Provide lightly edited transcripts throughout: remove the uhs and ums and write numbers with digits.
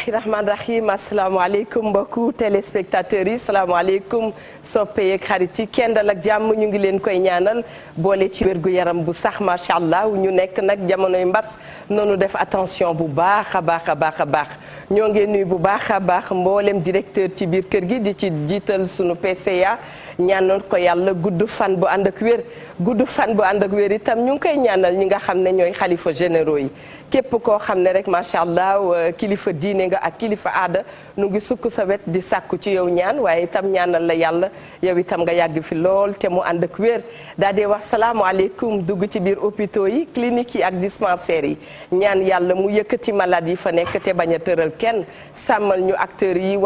bismillahi rahmaani rahim asalaamaaleykum mbokku téléspectateurs yi salaamaaleykum soppe yeeg xarit yi kendal ak jàmm ñu ngi leen koy ñaanal boole ci wérgu yaram bu sax macha allah ñu nekk nag jamonoy mbas noonu def attention bu baax a baax a baax a baax ñoo ngi nuyu bu baax a baax mboolem directeur ci biir kër gi di ci jiital sunu PCA ñaanal ko yàlla gudd fan bu ànd ak wér gudd fan bu ànd ak wér itam ñu ngi koy ñaanal ñi nga xam ne ñooy xalifa généraux yi képp koo xam ne rek macha allah kilifa diine nga ak kilifa aada nu ngi sukk sa wet di sàkku ci yow ñaan waaye itam ñaanal la yàlla yow itam nga yàgg fi lool te mu ànd ak wér daa dee wax salaamaaleykum dugg ci biir hôpitaux yi cliniques yi ak dispensaires yi ñaan yàlla mu yëkkati malade yi fa nekk te bañ a tëral kenn sàmmal ñu acteurs yi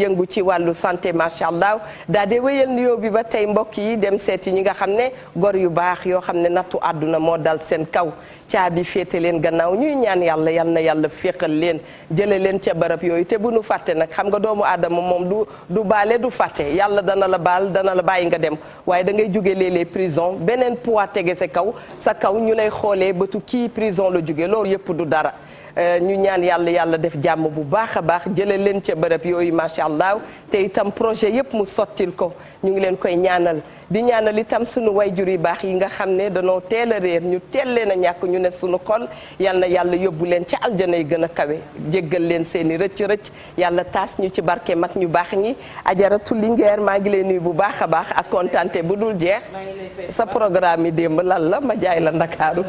yëngu ci wàllu santé macha allah daa dee wéyal nuyoo bi ba tey mbokk yi dem seeti ñi nga xam ne gor yu baax yoo xam ne nattu àdduna moo dal seen kaw caabi féete leen gannaaw ñuy ñaan yàlla yal na yàlla féexal leen jële leen ca barab yooyu te bu nu fàtte nag xam nga doomu aadama moom du baale du fàtte yàlla dana la baal dana la bàyyi nga dem waaye da ngay jóge léeg-léeg prison beneen poids tege sa kaw ñu lay xoolee bëtu kii prison la jóge loolu yëpp du dara ñu ñaan yàlla def jàmm bu baax a baax jële leen ca bërëb yooyu macha allah te itam projet yëpp mu sottil ko ñu ngi leen koy ñaanal di ñaanal itam sunu wayjur yu baax yi nga xam ne danoo teel a réer ñu teel leen a ñàkk ñu ne sunu xol yal na yàlla yóbbu leen ca aljana yi gën a kawe jéggal leen seeni rëcc yàlla taas ñu ci barke mag ñu baax ñi ajaratu Linguère maa ngi leen nuyu bu baax a baax ak kontante bu dul jeex sa programme yi démb lan la ma jaay la Ndakaaru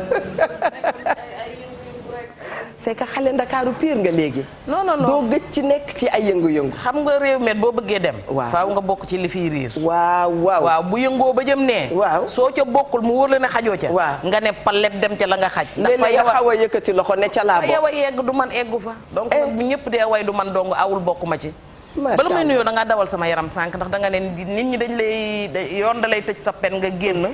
c'est que xale Ndakaaru pire nga léegi. non doo gëj ci nekk ci ay yëngu-yëngu. xam nga réew met boo bëggee dem. waaw faaw nga bokk ci li fiy riir. waaw bu yëngoo ba jëm nee. waaw soo ca bokkul mu wër la ne xajoo ca. waaw nga ne palet dem ca la nga xaj. ndax fa yow xaw a yëkkati loxo ne ca laa bokk. yow a yegg du man eggu fa. donc bu ñëpp dee way du man dong awul bokk ma ci. bala may nuyoo da ngaa dawal sama yaram sànq ndax da nga ne nit ñi dañ lay yoon da lay tëj sa pen nga génn.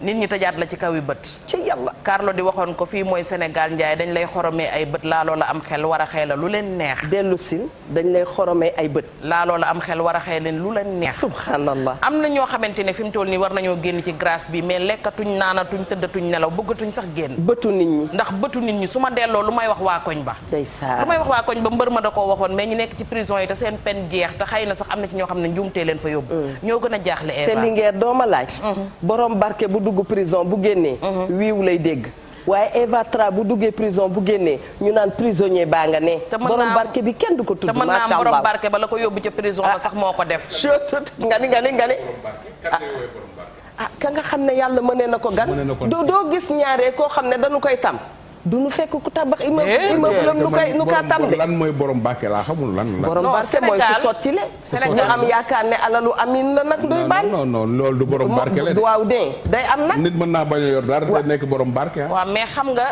nit ñi tëjaat la ci kaw yi bët. ci yàlla Carlo di waxoon ko fii mooy Sénégal njaay dañ lay xoromee ay bët laaloo la am xel war a xëy la lu leen neex. dellu si dañ lay xoromee ay bët. laaloo la am xel war a xëy leen lu leen neex. subhanallah am na ñoo xamante ne fi mu toll nii war nañoo génn ci grâce bi mais lekkatuñ naanatuñ tëddatuñ nelaw bëggatuñ sax génn. bëtu nit ñi ndax bëtu nit ñi su ma delloo lu may wax waa koñ ba. ndeysaan lu may wax waa koñ ba mbër ma da koo waxoon mais ñu nekk ci prison yi te seen pen jeex te xëy na sax am na ci ñoo xam ne njuumtee leen fa yóbbu. ñoo gën a jaaxle Eva te Linguère doo ma laaj. borom barke bu dugg prison bu génnee. wiiw lay dégg. waaye Eva Tra bu duggee prison bu génnee ñu naan prisonnier baa nga ne. borom barke bi kenn du ko tudd. macha allah te mën naa borom barke ba la ko yóbbu ca prison ba sax moo ko def. nga ni. ka nga xam ne yàlla mënee na ko gan. doo gis ñaaree koo xam ne dañu koy tam. du nu fekk ku tabax immeuble nu kaa tam de. lan mooy borom barke laa xamul lan la. borom barke mooy ku sottile. Sénégal am yaakaar ne alalu amin la nag. doy baal non loolu du borom barke la de. waaw de day am nag. nit mën naa bañ a yor dara te nekk borom barke. waaw mais xam nga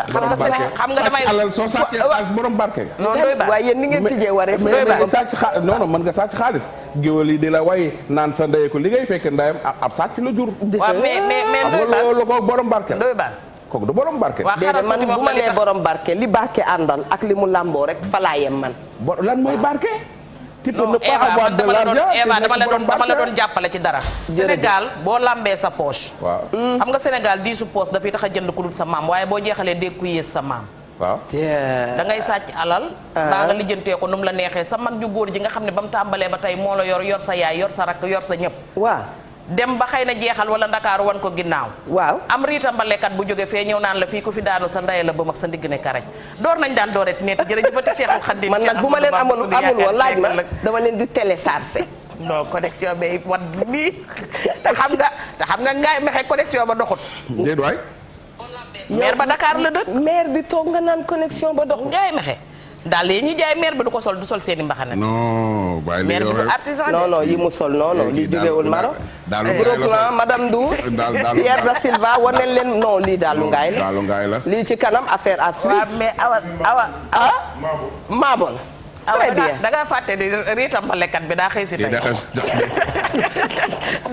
damay alal soo sàccee xaalis borom barke nga. non doy baal waaye yéen ni ngeen tijjee waree. doy baal mais sàcc xaalis non mën nga sàcc xaalis. géwél yi di la way naan sa ndey ko li ngay fekk ndeyam ab sàcc la jur. waaw mais doy baal loolu ko borom barke la. doy baal kooku du borom barke. déedéet man bu ma nee borom barke li barke àndal ak li mu làmboo rek fa laa yem man. lan mooy barke. non Eva dama la doon jàppale ci dara. Sénégal boo lambee sa poche. waaw xam nga Sénégal 10 poche dafay tax a jënd ku dul sa maam waaye boo jeexalee dégg ku yées sa maam. waaw da ngay sàcc alal. baa nga lijjantee ko nu mu la neexee sa mag ju góor ji nga xam ne ba mu tàmbalee ba tey moo la yor sa yaay yor sa rakk yor sa ñëpp. waaw. dem ba xëy na jeexal wala Ndakaaru wan ko ginnaaw. waaw am riita mbalekat bu jóge fee ñëw naan la fii ku fi daanu sa ndey la ba mag sa ndigg ne karaj door nañ daan dooret net jërëjëfati Cheikhul Khadim man nag bu ma leen amul woon laaj ma dama leen di télécharger. non connexion bi wat nii te xam nga ngaay mexe connexion ba doxut. déet waay. maire ba Dakar la dëkk. maire bi toog nga naan connexion ba doxut. ngaay mexe daal yi ñuy jaay maire bi du ko sol seeni mbaxana. non bàyyi maire bi du artisan. non yi mu sol non lii jógewul Maroc. gros plan madame Ndour. Pierre da Silva waneel leen non lii daalu ngaay la. daalu ngaay la. lii ci kanam affaire à suivre. waaw mais awa. Maabon. très bien da ngaa fàtte di riitam mbalekat bi daa xëy si tey.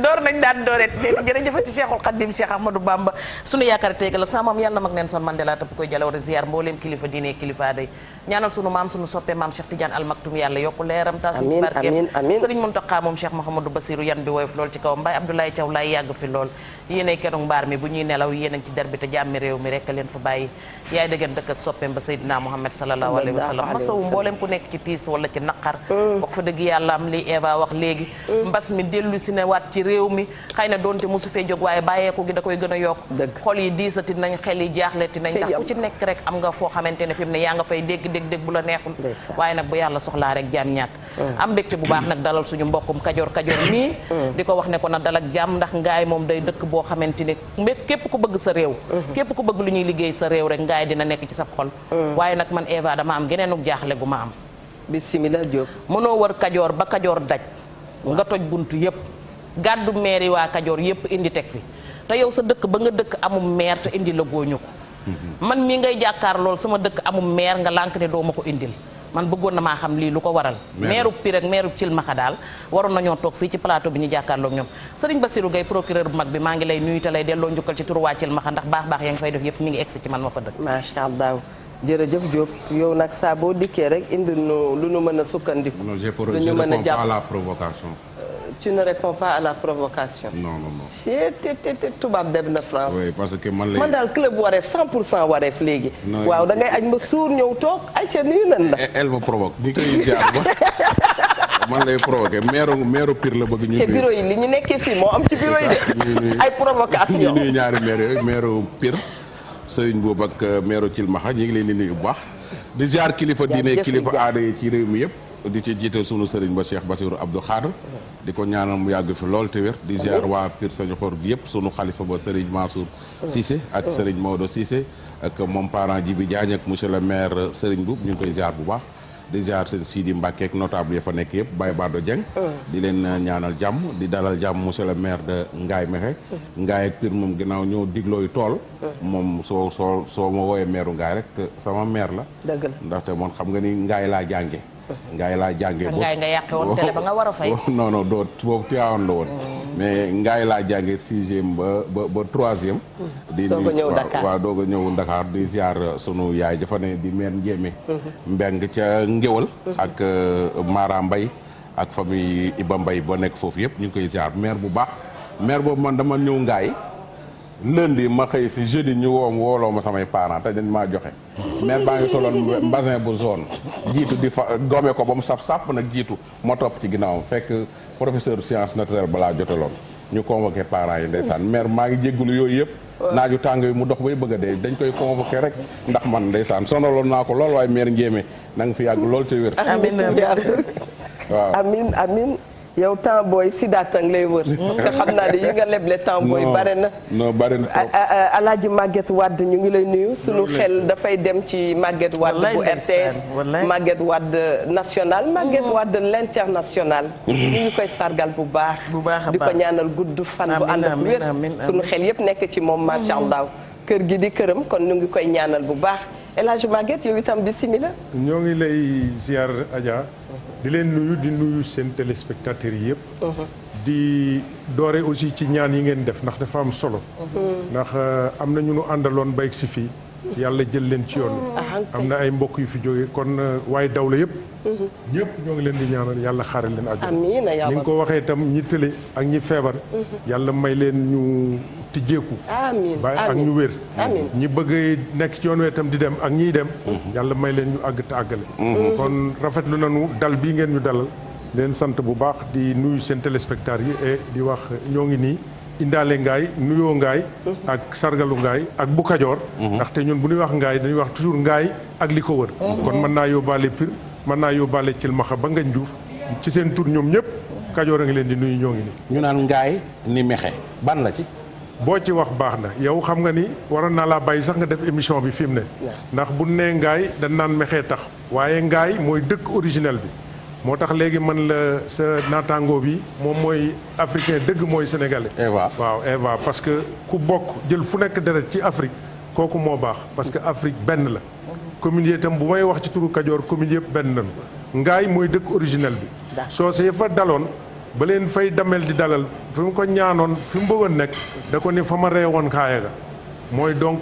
door nañ daan dooret jërëjëf ci Cheikhul Khadim Cheikh Ahmadou Bamba sunu yaakaar tey la sama maam yàlla na mag neen son Mandela tëpp koy jale war a ziar mbooleem kilifa diine kilifa day ñaanal sunu maam sunu soppe maam Cheikh Tidiane Al Maktoum yàlla yokku leeram ta suñu barkeem Sëriñ Muntaxa moom Cheikh Mouhamadou Bassirou yan bi woyof lool ci kaw Mbaye Abdoulaye Thiaw laay yàgg fi lool yéenay keroog mbaar mi bu ñuy nelaw yéen ci der bi te jàmmi réew mi rek leen fa bàyyi yaay dëggan dëkk ak soppeem ba Seydina Muhammad sallallahu alayhi wa sallam masawu mbooleem ku nekk ci tiis wala ci naqar wax fa dëgg yàlla am li Eva wax léegi mbas mi dellu si ne waat ci réew mi xëy na doonte mosu fee jóg waaye bàyyeeku gi da koy gën a yokk xol yi diisati nañ xel yi jaaxleti nañ ndax ku ci nekk rek am nga foo xamante ne fi mu ne yaa nga fay dégg bu la neexul waaye nag bu yàlla soxlaa rek jaam ñàkk am mbégte bu baax nag dalal suñu mbokkum kajoor mii di ko wax ne ko na dal ak jàmm ndax ngaay moom day dëkk boo xamante ne képp ku bëgg sa réew képp ku bëgg lu ñuy liggéey sa réew rek ngaay dina nekk ci sa xol waaye nag man Eva dama am geneenuk jaaxle gu ma am bismillah Diop mënoo wër kajoor ba kajoor daj nga toj buntu yëpp gàddu maire yi waa kajoor yëpp indi teg fi te yow sa dëkk ba nga dëkk amum maire te indi la góoñu ko man mii ngay jàkkaar lool sama dëkk amum maire nga lànk ne doo ma ko indil man bëggoon na maa xam lii lu ko waral maire Pire ak maire Thilmakha daal waroon nañoo toog fii ci plateau bi ñu jàkkaarloog ñoom Serigne Bassirou Gueye procureur bu mag bi maa ngi lay nuyu te lay delloo njukkal ci turu waa Thilmakha ndax baax yaa ngi fay def yëpp mi ngi egsi ci man ma fa dëkk macha allah jërëjëf Diop yow nag saa boo dikkee rek indi nu lu nu mën a sukkandiku lu ñu mën a jàpp à la provocation. tu ne réponds pas à la provocation. non. te tubaab dem na France. oui parce que man daal club Wareef 100% Wareef léegi. waaw da ngay añ ba suur ñëw toog ay ca nuyu nan la. elle me provoque. di koy jaar ba man lay provoqué maire Pire la bëgg ñu. te bureau yi li ñu nekkee fii moo am ci bureau yi de. ay provocation ñu nuyu ñaari maire yooyu maire Pire Serigne Boub ak maire Thilmakha ñu ngi leen di nuyu bu baax. di jaar kilifa diine kilifa aada yi ci réew mi yëpp. di ci jiital sunu Serigne ba Cheikh Bassirou Abdou Khadre di ko ñaanal mu yàgg fi lool te wér di ziar waa Pire Saniokhor bi yëpp sunu xalifa ba Serigne Mansour Cissé ak Serigne Maodo Cissé ak moom parent Djibi Diagne ak monsieur le maire Serigne Boub ñu ngi koy ziar bu baax di ziar seen Sidi Mbacke ak notable ya fa nekk yëpp Baye Bado Dieng di leen ñaanal jàmm di dalal jàmm monsieur le maire de Ngaye Mékhé Ngaye ak Pire moom ginnaaw ñëw diglooyu tool moom soo ma wooyee maire Ngaye rek sama maire la dëgg la ndaxte moom xam nga ni Ngaye laa jànge Ngaye laa jàngee Ngaye nga yàqe woon télé ba nga war a fay. non doo boobu Tivaouane la woon. mais Ngaye laa jàngee 6e ba 3e. di doog a ñëw Dakar waaw doog a ñëw Dakar di ziar sunu yaay dafa ne di meen Njéeme. Mbeng ca Ngéwal. ak Mara Mbaye ak famille Iba Mbaye ba nekk foofu yëpp ñu ngi koy ziar maire bu baax. maire boobu man dama ñëw Ngaye lundi ma xëy si jeudi ñu wooloo ma samay parents te dañ maa joxe. maire baa ngi soloon mbasin bu zone jiitu di fa gome ko ba mu saf sàpp nag jiitu moo topp ci ginnaawam fekk professeur science naturelle balaa jotaloon ñu convoqué parents yi ndeysaan maire maa ngi jéggulu yooyu yëpp naaju tàng yi mu dox bay bëgg a dee dañ koy convoqué rek ndax man ndeysaan sonaloon naa ko lool waaye maire Ndiémé na nga fi yàgg lool te wér waaw amin yow temps booy si daatang lay wër. parce que xam naa ne yi nga leble temps booy bare na. non bare na trop. Alaaji Maguette Wade ñu ngi lay nuyu. sunu xel dafay dem ci Maguette Wade bu RTS. Maguette Wade national. Maguette Wade l'international. ñu ngi koy sargal bu baax. di ko ñaanal gudd fan bu ànd ak wér. sunu xel yëpp nekk ci moom macha allah. kër gi di këram kon ñu ngi koy ñaanal bu baax El Hadj Maguette yow itam bisimilah. ñoo ngi lay ziar Adja. di leen nuyu di nuyu seen téléspectateurs yi yëpp. di doore aussi ci ñaan yi ngeen def ndax dafa am solo. ndax am na ñu nu àndaloon ba egg si fii. yàlla jël leen ci yoon am na ay mbokk yu fi jógee kon waaye daw la yëpp. ñëpp ñoo ngi leen di ñaanal yàlla xaaral leen àjjana. amiin ni nga ko waxee itam ñi tële ak ñi feebar. yàlla may leen ñu tijjeeku. amiin bàyyi ak ñu wér. ñi bëgg nekk ci yoon wi itam di dem ak ñiy dem. yàlla may leen ñu àgg te àggale. kon rafetlu nañu dal bii ngeen ñu dalal. leen sant bu baax di nuyu seen téléspectateurs yi et di wax ñoo ngi nii. indaale ngaay nuyoo ngaay ak sargalu ngaay ak bu kajoor ndaxte ñun bu ñuy wax ngaay dañuy wax toujours ngaay ak li ko wër kon mën naa yóbbaale Pire mën naa yóbbaale Thilmakha ba Ngagne Diouf ci seen tur ñoom ñëpp kajoor a ngi leen di nuyu ñoo ngi ni ñu naan ngaay ni Mékhé ban la ci boo ci wax baax na yow xam nga ni waroon naa laa bàyyi sax nga def émission bi fi mu ne ndax bu nee ngaay dañ naan Mékhé tax waaye ngaay mooy dëkk originel bi moo tax léegi man la sa naataango bi moom mooy africain dëgg mooy sénégalais. Eva waaw Eva parce que ku bokk jël fu nekk deret ci Afrique kooku moo baax parce que Afrique benn la. commune yi itam bu may wax ci turu Kajoor commune yëpp benn lañu. Ngaay mooy dëkk originel bi. soo see fa daloon ba leen fay damel di dalal fi mu ko ñaanoon fi mu bëggoon nekk da ko ni fa ma reewoon kaaya ga mooy donc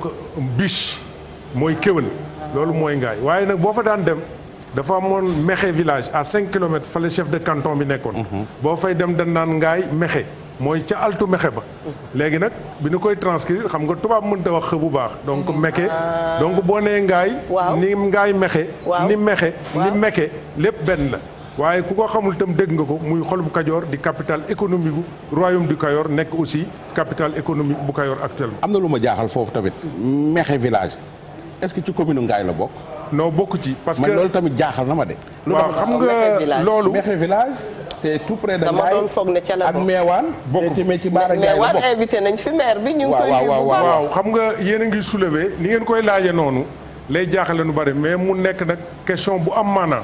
biche mooy kéwél loolu mooy Ngaay waaye nag boo fa daan dem. dafa amoon Mékhé village à 5 kilomètres fa la chef de canton bi nekkoon. boo fay dem dañ naan Ngaay Mékhé mooy ca altu mexe ba léegi nag bi ñu koy transcrire xam nga tubaab mënta wax xë bu baax donc meke donc boo nee ngaay ni ngaay mexe ni mexe ni meke lépp benn la waaye ku ko xamul itam dégg nga ko muy xol bu Kajoor di capitale économique bu royaume du Kayor nekk aussi capitale économique bu Kayor actuellement. am na lu ma jaaxal foofu tamit mexe village est-ce que ci commune Ngaye la bokk. non bokk ci parce que man loolu tamit jaaxal na ma de. waaw xam nga loolu mexe village c'est tout près de dama doon foog ne ca la ak Meewaan. bokk ci Baara Ngaye la bokk Meewaan invité nañ fi maire bi ñu ngi koy waaw xam nga yéen a ngi soulever ni ngeen koy laaje noonu lay jaaxale nu bari mais mu nekk nag question bu am maanaa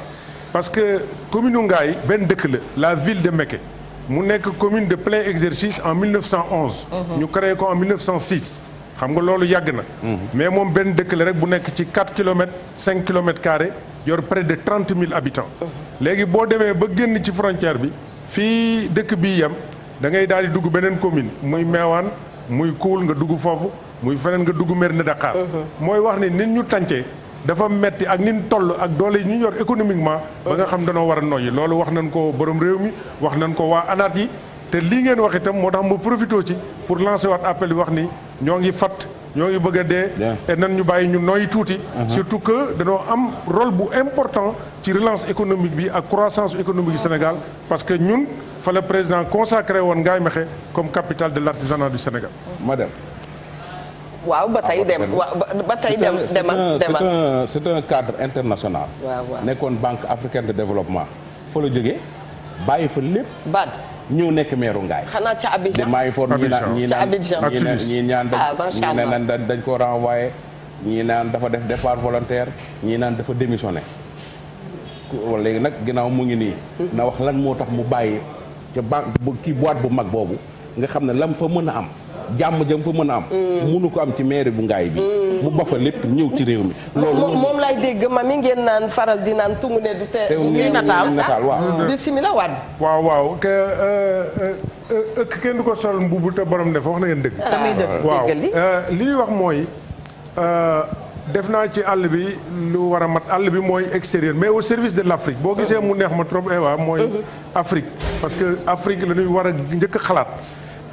parce que commune Ngaye benn dëkk la ville de Mékhé mu nekk commune de plein exercice en 1911. ñu créé ko en 1906. xam nga loolu yàgg na. mais moom benn dëkk la rek bu nekk ci 4 kilomètres 5 kilomètres carrés yor près de 30 000 habitants. léegi boo demee ba génn ci frontière bi fii dëkk bii yem da ngay daal di dugg beneen commune muy Meewaan muy Koul nga dugg foofu muy feneen nga dugg Mérina Dakhar. mooy wax ni nit ñu tàncee dafa metti ak nin toll ak doole yi ñu yor économiquement. ba nga xam danoo war a noyyi loolu wax nañ ko borom réew mi wax nañ ko waa ANAT yi. te lii ngeen wax itam moo tax ma profité ci pour lancer waat appel bi wax ni ñoo ngi fat ñoo ngi bëgg a dee. et nan ñu bàyyi ñu noyyi tuuti. surtout que dañoo am rôle bu important ci relance économique bi ak croissance économique du Sénégal parce que ñun fa la président consacré woon Ngaye Mékhé comme capitale de l'artisanat du Sénégal. madame. waaw ba tey dem ba tey demal c'est un cadre international. nekkoon Banque africaine de développement fa la jógee bàyyi fa lépp. Bad. ñëw nekk meeru Ngaye. xanaa ca Abidjan maa ngi foog ñii naan dañ ko renvoyé ñii naan dafa def départ volontaire ñii naan dafa démissionné léegi nag ginnaaw mu ngi nii. na wax lan moo tax mu bàyyi ca banque kii boîte bu mag boobu nga xam ne lam fa mën a am jàmm jëm fa mën a am. munu ko am ci mairie bu Ngaye bi. mu ba fa lépp ñëw ci réew mi. loolu moom lay dégg ma mi ngeen naan faral di naan tungu ne du te. ngeen nataal waaw. bismillah waat. waaw ke ëkk kenn du ko sol mbubu te borom def wax na ngeen dëgg. waaw li ñuy wax mooy def naa ci àll bi lu war a mat àll bi mooy extérieur mais au service de l'Afrique boo gisee mu neex ma trop Ewa mooy Afrique parce que Afrique la ñuy war a njëkk a xalaat.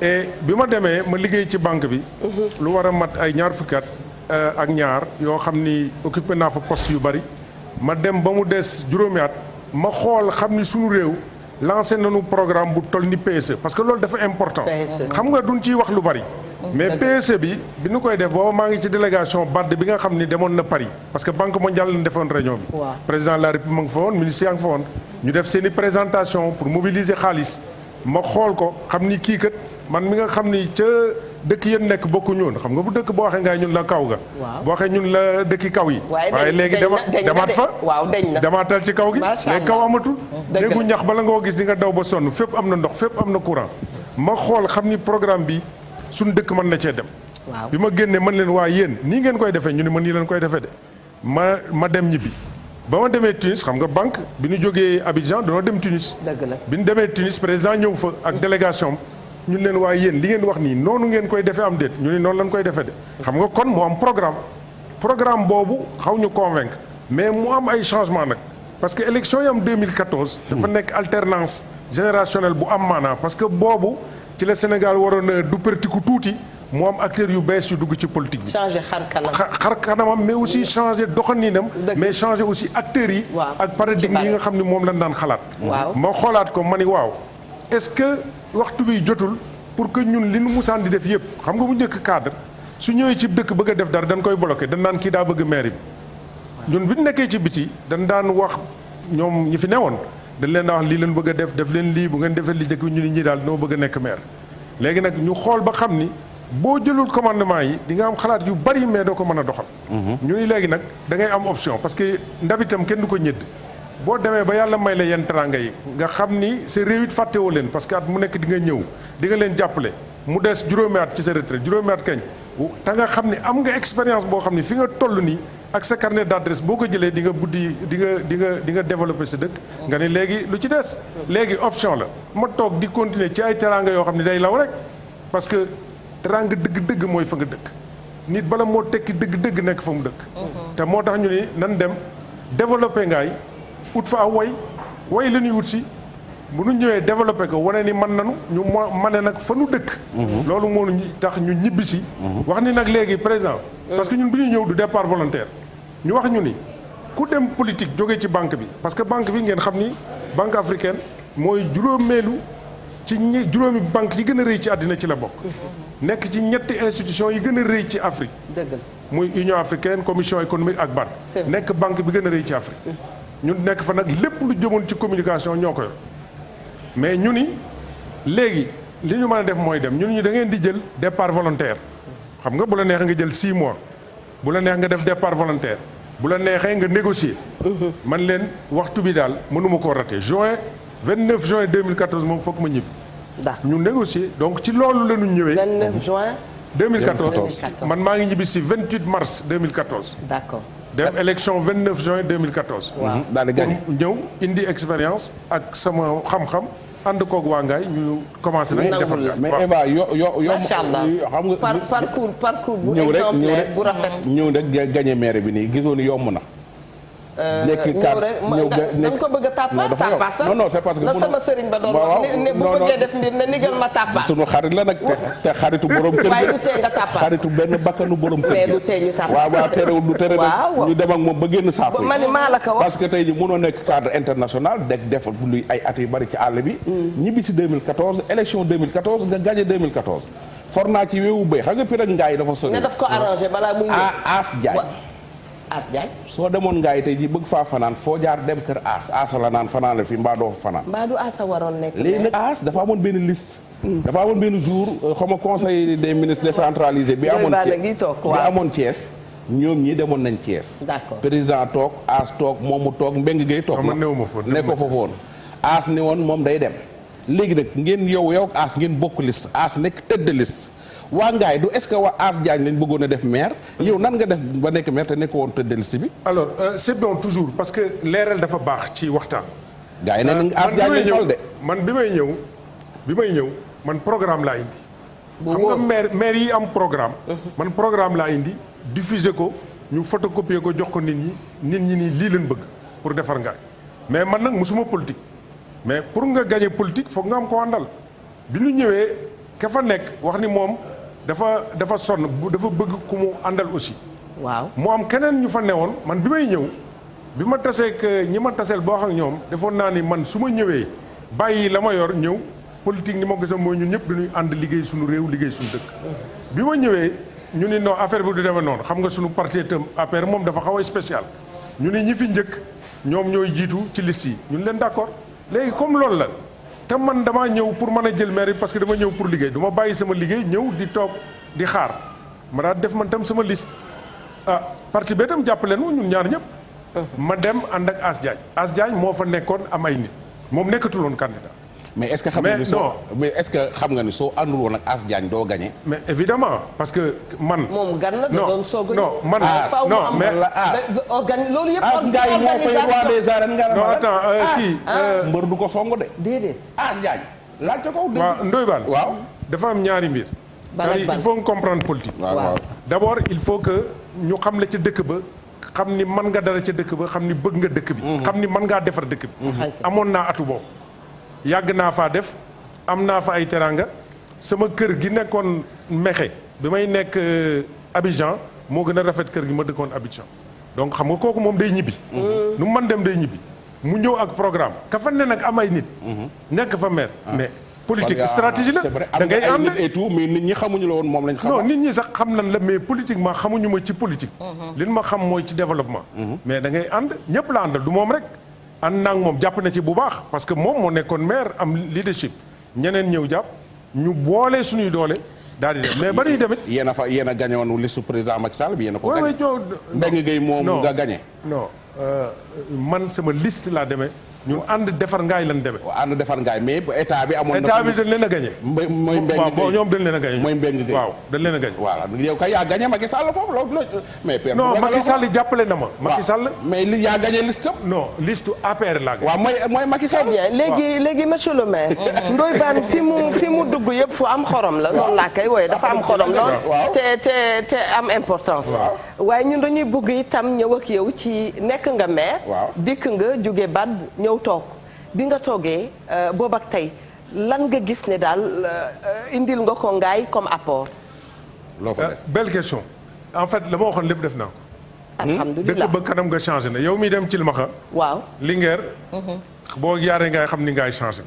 et bi ma demee ma liggéey ci banque bi. lu war a mat ay ñaar fukki at ak ñaar yoo xam ni occupé naa fa poste yu bari ma dem ba mu des juróomi at ma xool xam ni suñu réew lancé nañu programme bu toll ni PSE parce que loolu dafa important. xam nga duñ ciy wax lu bari. mais PSE bi ñu koy def booba maa ngi ci délégation BAD bi nga xam ni demoon na Paris parce que Banque mondiale lañ defoon réunion bi. président de la République ma nga fa woon ministre yaa nga fa woon ñu def seen i présentation pour mobiliser xaalis ma xool ko xam ni kii kat. man mi nga xam ni ca dëkk yéen nekk bokkuñu woon xam nga bu dëkk boo waxee Ngaye ñun la kaw ga. boo waxee ñun la dëkki kaw yi. waaye léegi demaat fa. demaatal ci kaw gi. léegi kaw amatul. léegi ñax bala nga ko gis di nga daw ba sonn fépp am na ndox fépp am na courant. ma xool xam ni programme bi suñ dëkk mën na cee dem. bi ma génnee mën leen waa yéen nii ngeen koy defee ñu ne ma nii leen koy defee de ma dem ñibbi. ba ma demee Tunis xam nga banque bi ñu jógee Abidjan dañoo dem Tunis. dëgg la bi ñu demee Tunis président ñëw fa ak délégation ñun leen waaye yéen li ngeen wax nii noonu ngeen koy defee am déet ñu ne noonu lañ koy defee de xam nga kon mu am programme boobu xaw ñu convaincre mais mu am ay changement nag parce que élection yi am 2014 dafa nekk alternance générationnelle bu am maanaa parce que boobu ci la Sénégal waroon a du pertiku tuuti mu am acteurs yu bees yu dugg ci politique bi. changer xar kanamam mais aussi changer doxaninam. mais changer aussi acteurs yi. ak paradigme yi nga xam ne moom lañ daan xalaat. ma xoolaat ko ma ni waaw est-ce que waxtu bi jotul pour que ñun li nu musaan di def yëpp xam nga bu njëkk cadre su ñëwee ci dëkk bëgg a def dara dañ koy bloqué dañ naan kii daa bëgg maire bi ñun bi ñu nekkee ci biti dañ daan wax ñoom ñi fi newoon dañ leen daa wax lii leen bëgg a def leen lii bu ngeen defee li jëkk ñu ni ñi daal noo bëgg a nekk maire léegi nag ñu xool ba xam ni boo jëlul commandement yi di nga am xalaat yu bari mais doo ko mën a doxal ñu ni léegi nag da ngay am option parce que ndabitam kenn du ko ñëdd boo demee ba yàlla may la yenn teranga yi nga xam ni sa réew it fàttewoo leen parce que at mu nekk di nga ñëw di nga leen jàppale mu des juróomi at ci sa retraite juróomi at kañ te nga xam ni am nga expérience boo xam ni fi nga toll nii ak sa carnet d'adresse boo ko jëlee di nga buddi di nga développer sa dëkk nga ni léegi lu ci des léegi option la ma toog di continuer ci ay teranga yoo xam ni day law rek parce que teranga dëgg-dëgg mooy fa nga dëkk nit bala moo tekki dëgg-dëgg nekk fa mu dëkk te moo tax ñu ni nan dem développer Ngaye ut fa aw way la ñuy wut si bu ñu ñëwee développé ko wane ni man nanu ñu mane nag fa nu dëkk. loolu moo ñu tax ñu ñibbisi. wax ni nag léegi président. parce que ñun bi ñuy ñëw du départ volontaire. ñu wax ñu ni ku dem politique jógee ci banque bi parce que banque bi ngeen xam ni banque africaine mooy juróomeelu ci juróomi banque yi gën a rëy ci àddina ci la bokk. nekk ci ñetti institution yi gën a rëy ci Afrique. dëgg la muy Union africaine commission économique ak BAD. nekk banque bi gën a rëy ci Afrique. ñun nekk fa nag lépp lu jëmoon ci communication ñoo ko yor mais ñu ni léegi li ñu mën a def mooy dem ñun ñu da ngeen di jël départ volontaire xam nga bu la neexee nga jël 6 mois bu la neex nga def départ volontaire bu la neexee nga négocier. man leen waxtu bi daal mënuma koo raté 29 juin 2014 moom foog ma ñibbi. d'accord ñu négocier donc ci loolu la ñu ñëwee. 29 juin. 2014 man maa ngi ñibbi si 28 mars 2014. d'accord. dem élection 29 juin 2014. waaw daal di gagné ñëw indi expérience ak sama xam-xam ànd koog waa Ngaye ñu commencé nañ defar mais Eva yo macha allah xam nga parcours bu exemplaire bu rafet. ñëw rek gagné maire bi nii gisoo ni yomb na. nekk ñëw rek dañ ko bëgg a tàppaas non c'est parce que la sama sëriñ ba doon wax ne bu bëggee def mbir ne nigal ma tàppaas. sunu xarit la nag te xaritu borom kër waaye du tee nga tàppaas xaritu benn bakkanu borom kër mais du tee ñu tàppaas. waaw terewul du tere nag ñu dem ak moom ba génn saako yi ma ni maa la ko wax parce que tey ji mënoo nekk cadre international def luy ay at yu bari ci àll bi ñibbi si 2014 élection 2014 nga gagné 2014 for naa ci weewu béy xam nga Pire ak Ngaye dafa sori ne daf ko arrangé balaa muy ñëw As Diagne As Diagne soo demoon Ngaye tey ji bëgg faa fanaan foo jaar dem kër As la naan fanaan la fi mbaa doo fa fanaan mbaa du As a waroon nekk léegi nag As dafa amoon benn liste dafa amoon benn jour xaw ma conseil des ministres décentralisé bi amoon Thiès ñoom ñi demoon nañ Thiès d'accord président toog As toog moom mu toog Mbengue Gueye toog ne ko foofu woon As ni woon moom day dem léegi nag ngeen yow As ngeen bokk liste As nekk tête de liste waa Ngaye du est-ce que waa As Diagne lañ bëggoon a def maire yow nan nga def ba nekk maire te nekk woon tête de liste bi. alors c'est bon toujours parce que leeral dafa baax ci waxtaan. gars yi ne As Diagne lañ fal de. man bi may ñëw man programme laa indi. xam nga maire yi am programme. man programme laa indi diffuser ko ñu photocopier ko jox ko nit ñi nii lii leen bëgg pour defar Ngaye mais man nag musuma politique mais pour nga gagner politique foog nga am ko àndal bi ñu ñëwee ka fa nekk wax ni moom. dafa sonn dafa bëgg ku mu àndal aussi. waaw mu am keneen ñu fa newoon man bi may ñëw bi ma taseek ñi ma taseel boo xam ak ñoom defoon naa ni man su ma ñëwee bàyyi la ma yor ñëw politique ni ma gisam mooy ñun ñëpp dañuy ànd liggéey suñu réew liggéey suñu dëkk. bi ma ñëwee ñu ni non affaire bi du demee noonu xam nga suñu parti itam APR moom dafa xaw a spécial ñu ni ñi fi njëkk ñoom ñooy jiitu ci liste yi ñun leen d'accord léegi comme loolu la. te man damaa ñëw pour mën a jël maire parce que dama ñëw pour liggéey du ma bàyyi sama liggéey ñëw di toog di xaar ma daal def man tam sama liste parti bee tam jàppaleen wu ñun ñaar ñëpp. ma dem ànd ak As Diagne moo fa nekkoon am ay nit moom nekkatul woon candidat. mais est-ce que xam nga ni soo àndul woon ak As Diagne doo gagné. mais évidemment parce que man. moom gan la doon soog non man non mais loolu yëpp As Diagne moo fay roi des arènes nga non attends kii. mbër du ko songo de. déedéet As Diagne laajte ko. waaw Ndoye Bane waaw dafa am ñaari mbir. c'est-à-dire il faut nga comprendre politique. waaw d'abord il faut que ñu xam la ca dëkk ba. xam ni mën nga dara ca dëkk ba xam ni bëgg nga dëkk bi. xam ni mën ngaa defar dëkk bi. amoon naa atu boobu. yàgg naa faa def am naa fa ay teranga sama kër gi nekkoon Mexe bi may nekk Abidjan moo gën a rafet kër gi ma dëkkoon Abidjan donc xam nga kooku moom day ñibbi. nu mu mën dem day ñibbi mu ñëw ak programme ka fa ne nag am ay nit. nekk fa maire mais politique stratégie la da ngay ànd et tout mais nit ñi xamuñu la woon moom lañ xam. non nit ñi sax xam nañ la mais politiquement xamuñu ma ci politique. li ma xam mooy ci développement. mais da ngay ànd ñëpp la àndal du moom rek. ànd naa ak moom jàpp na ci bu baax parce que moom moo nekkoon maire am leadership ñeneen ñëw jàpp ñu boole suñuy doole daal di dem mais ba ñuy demit yéen a gagné woon liste président Macky Sall bi yéen a ko gagné. Mbengue Gueye moom nga gagné. non man sama liste laa demee ñun ànd defar Ngaye lan demee. waaw ànd defar Ngaye mais état bi amoon na. état bi dañ leen a gagné. mooy Mbengue Gueye waaw ñoom dañ leen a gagné. mooy Mbengue Gueye waaw dañ leen a gagné. voilà yow kay yaa gagné Macky Sall foofu loolu mais. non Macky Sall jàppale na ma. Macky Sall mais li yaa gagné liste am. non liste APR laa gagné. waaw mooy Macky Sall. très bien léegi monsieur le maire. Ndoye Bane fi mu dugg yëpp fu am xorom la. noonu laa koy wooye dafa am xorom lool. te am importance. waaye ñun dañuy bëgg itam ñëw ak yow ci nekk nga maire. dikk nga jóge BAD ñëw toog. bi nga toogee boobu ak tey lan nga gis ne daal indil nga ko ngaay comme apport. loo fa def belle question en fait la ma waxoon lépp def naa ko. alhamdulilah dëkk ba kanam nga changé na yow miy dem ci Cilmaxa. waaw Linguère. boo yaaree ngay xam ni ngaay changé.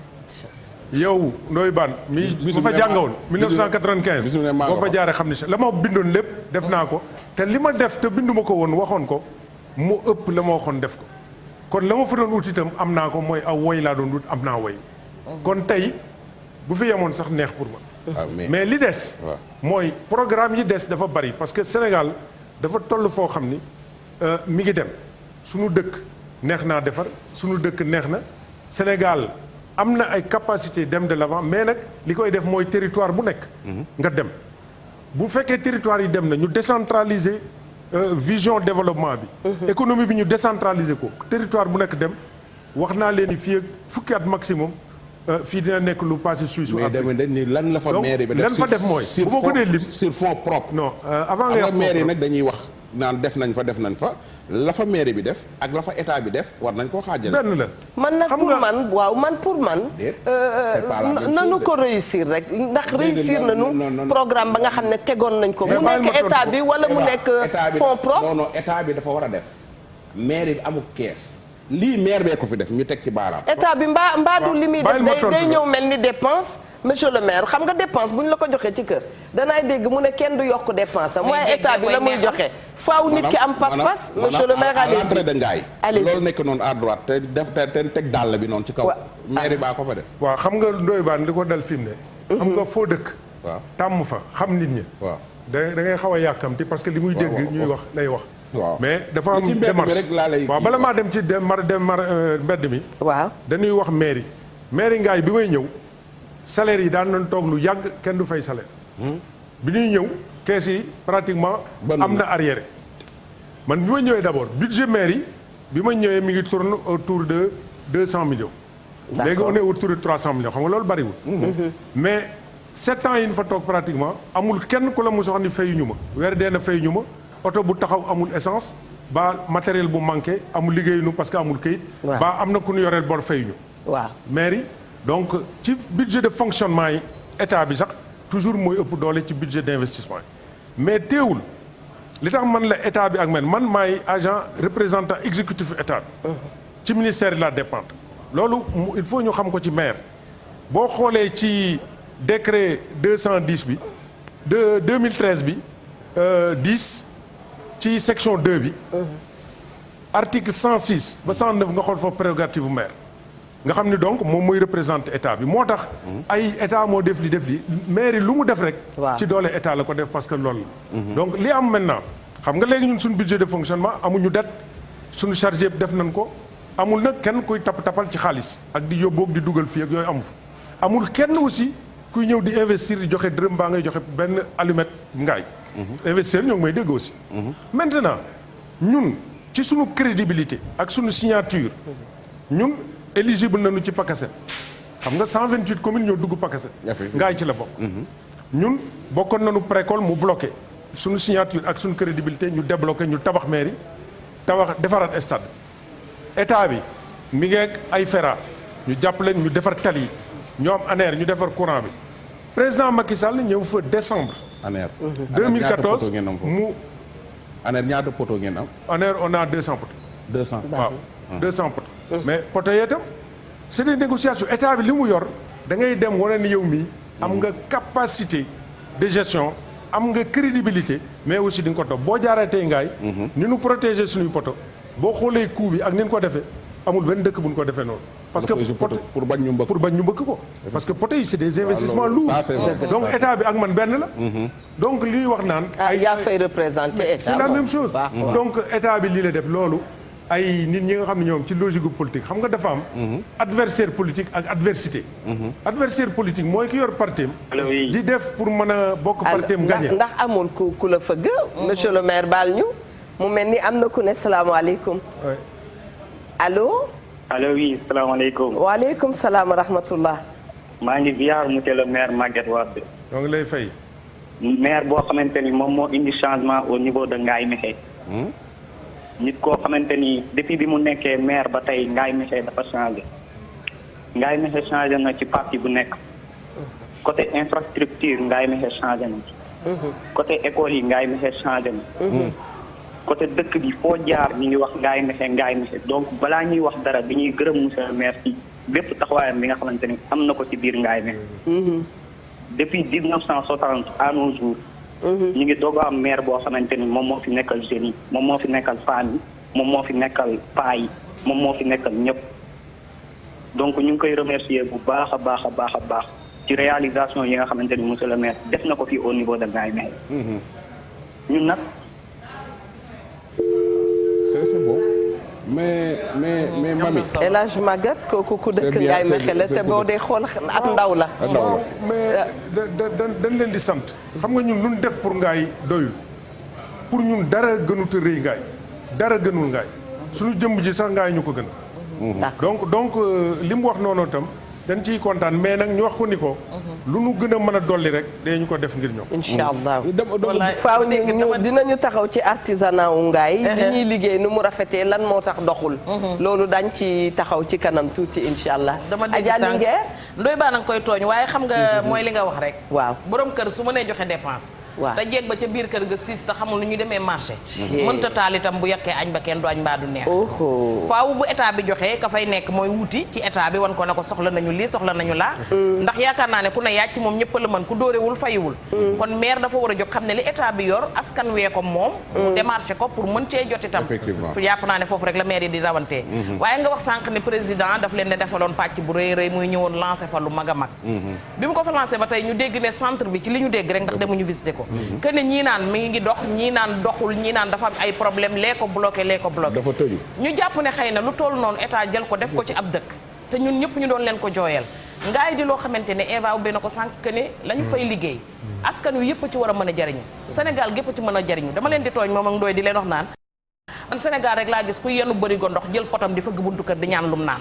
yow Ndoye Bane mi bu fa jàngawoon 1995 boo fa jaaree xam ni la ma bindoon lépp def naa ko te li ma def te binduma ko woon waxoon ko mu ëpp la ma waxoon def ko kon la ma fa doon wut itam am naa ko mooy aw woy laa doon wut am naa woy kon tey bu fi yemoon sax neex pour ma mais li des mooy programme yi des dafa bari parce que Sénégal dafa toll foo xam ni mi ngi dem suñu dëkk neex naa defar suñu dëkk neex na Sénégal am na ay capacité dem de l'avant mais nag li koy def mooy territoire bu nekk nga dem bu fekkee territoire yi dem na ñu décentraliser vision développement bi économie bi ñu décentraliser ko territoire bu nekk dem wax naa leen ni fii ak fukki at maximum fii dina nekk lu passé Suisse ou Afrique. mais dañ ni lan la fa mairie bi def lan fa def mooy bu ma ko dee lim sur fonds propres. non avant nga mairie nag dañuy wax naan def nañ fa la fa mairie bi def ak la fa état bi def war nañ koo xaajale. benn la man nag pour man nanu ko réussir rek ndax réussir nañu programme ba nga xam ne tegoon nañ ko mu nekk état bi wala mu nekk fonds propre. non état bi dafa war a def mairie bi amul kees lii maire bee ko fi def ñu teg ci baaraam. état bi mbaa du li muy def day ñëw mel ni dépense monsieur le maire xam nga dépense bu ñu la ko joxee ci kër danaay dégg mu ne kenn du yokk dépense am waaye état bi la muy joxe faaw nit ki am pas-pas monsieur le maire à l'entrée de Ngaye loolu nekk noonu à droite te def te teg dàll bi noonu ci kaw mairie baa ko fa def waaw xam nga Ndoye Bane li ko dal fi mu ne xam nga foo dëkk waaw tàmm fa xam nit ñi waaw da ngay xaw a yàkkamti parce que li muy dégg ñuy wax lay wax mais dafa am démarche waaw bala maa dem ci mbedd mi waaw dañuy wax mairie Ngaye bi may ñëw salaire yi daan nañ toog lu yàgg kenn du fay salaire bi ñuy ñëw kees yi pratiquement am na arriéré man bi ma ñëwee d'abord budget mairie bi ma ñëwee mi ngi tourne autour de 200 millions léegi on est autour de 300 millions xam nga loolu bariwul mais 7 ans yi ñu fa toog pratiquement amul kenn ku la mu soxla ni fayuñu ma weer dee na fayuñu ma oto bu taxaw amul essence ba matériel bu manqué amul liggéeyuñu parce que amul këyit ba am na ku ñu yoreel bor fayuñu waaw mairie donc ci budget de fonctionnement yi état bi sax toujours mooy ëpp doole ci budget d'investissement yi mais teewul li tax man la état bi ak man maay agent représentant exécutif état bi ci ministère de la dépendre loolu il faut ñu xam ko ci maire boo xoolee ci décret 210 bi de 2013 bi 10 ci section 2 bi article 106 ba 109 nga xool foofu prérogative bu maire nga xam ni donc moom mooy représenter état bi moo tax ay état moo def li mairie lu mu def rek ci doole état la ko def parce que loolu la donc li am maintenant xam nga léegi ñun suñu budget de fonctionnement amuñu dette suñu chargé yëpp def nañ ko amul nag kenn kuy tapal ci xaalis ak di yóbboog di dugal fii ak yooyu amu fa amul kenn aussi kuy ñëw di investir di joxe dërëm baa ngay joxe benn allumette ngaay investisseur ñoo ngi may dégg aussi maintenant ñun ci suñu crédibilité ak suñu signature ñun éligible nañu ci PACASEN xam nga 128 communes ñoo dugg PACASEN ngaay ci la bokk ñun bokkoon nañu précole mu bloqué suñu signature ak suñu crédibilité ñu débloqué ñu tabax mairie tabax defaraat stade état bi mi ngi ak ay FERA ñu jàpp leen ñu defar tali yi ñu am ANER ñu defar courant bi président Macky Sall ñëw fa décembre ANER 2014 mu ANER ñaata poto ngeen am ANER on a 200 poto 200 waaw 200 poto mais poto yee itam c'est des négociations état bi li mu yor da ngay dem wane ni yow mii am nga capacité de gestion am nga crédibilité mais aussi di nga ko topp boo jaaree tey ngaay ni nu protéger suñuy poto boo xoolee coût bi ak ni ñu ko defee amul benn dëkk bu ñu ko defee noonu parce que pour bañ ñu mbëkk ko parce que poto yi c'est des investissements lourds donc état bi ak man benn la donc li ñuy wax naan yaa fay représenter état c'est la même chose donc état bi lii la def loolu ay nit ñi nga xam ne ñoom ci logique politique xam nga dafa am adversaire politique ak adversité adversaire politique mooy ki yor partem di def pour mën a bokk partem gagné ndax amul ku la fëgg monsieur le maire baal ñu mu mel ni am na ku ne salaamaaleykum allo oui salaamaaleykum waaleykum salaam wa rahmatullah maa ngi ziar monsieur le maire Maguette Wade ñoo ngi lay fay maire boo xamante ni moom moo indi changement au niveau de Ngaye Mékhé nit koo xamante ni depuis bi mu nekkee maire ba tey Ngaye Mékhé dafa changé Ngaye Mékhé changé na ci parti bu nekk. côté infrastructure Ngaye Mékhé changé na ci. côté école yi Ngaye Mékhé changé na. côté dëkk bi foo jaar ñu ngi wax Ngaye Mékhé donc balaa ñuy wax dara bi ñuy gërëm monsieur le maire ci bépp taxawaayam bi nga xamante ni am na ko ci biir Ngaye Mékhé. depuis 1960 à nos jours. ñu ngi doog a am maire boo xamante ni moom moo fi nekkal jeunes yi moom moo fi nekkal femmes yi moom moo fi nekkal paa yi moom moo fi nekkal ñëpp. donc ñu ngi koy remercier bu baax a baax a baax a baax ci réalisation yi nga xamante ni monsieur le maire def na ko fii au niveau de Ngaye Mékhé. ñun nag. c'est bon mais Mami. El Hadj Maguette kooku ku dëkk Ngaye Mékhé la te boo dee xool ab ndaw la. mais dañ leen di sant. xam nga ñun lu ñu def pour Ngaye doyul pour ñun dara gënut a rëy Ngaye dara gënul Ngaye suñu jëmm ji sax Ngaye ñu ko gën. donc li mu wax noonu itam dañ ciy kontaan mais nag ñu wax ko ni ko. lu nu gën a mën a dolli rek dañu ko def ngir ñoom. incha allah faaw ñu dinañu taxaw ci artisanat wu Ngaye li ñuy liggéey nu mu rafetee lan moo tax doxul. loolu dañ ci taxaw ci kanam tuuti incha allah. dama dégg sànq ndoy baa na nga koy tooñ waaye xam nga mooy li nga wax rek. waaw borom kër su mënee joxe dépense. waaw te jeeg ba ca biir kër ga siis te xamul nu ñu demee marché. mënta taal itam bu yekkee añ ba kenn du añ mbaa du neex. faaw bu état bi joxee ka fay nekk mooy wuti ci état bi wan ko ne ko soxla nañu lii soxla nañu laa. ndax yaakaar naa ne ku ne yaaj ci moom ñëpp la mën ku dóorewul fayiwul. kon maire dafa war a jóg xam ne li état bi yor askan wee ko moom. mu démarché ko pour mën cee jot itam. fu jàpp naa ne foofu rek la maire yi di rawantee. waaye nga wax sànq ne président daf leen ne defaloon pàcc bu rëy rëy muy ñëwoon lancé fa lu mag a mag. bi mu ko fa lancé ba tey ñu dégg ne centre bi ci li ñu dégg rek ndax demuñu visité ko. que ne ñii naan mi ngi dox ñii naan doxul ñii naan dafa am ay problème lee ko bloqué. dafa tëju ñu jàpp ne xëy na lu toll noonu état jël ko def ko ci ab dëkk te ñun ñëpp ñu doon leen ko jooyal Ngaye di loo xamante ne Eva ubbee na ko sànq que ne la ñu fay liggéey askan wi yëpp ci war a mën a jariñu Sénégal gépp ci mën a jariñu dama leen di tooñ moom ak ndooy di leen wax naan man Sénégal rek laa gis ku yenu bërigo ndox jël potam di fëgg buntu kër di ñaan lum naan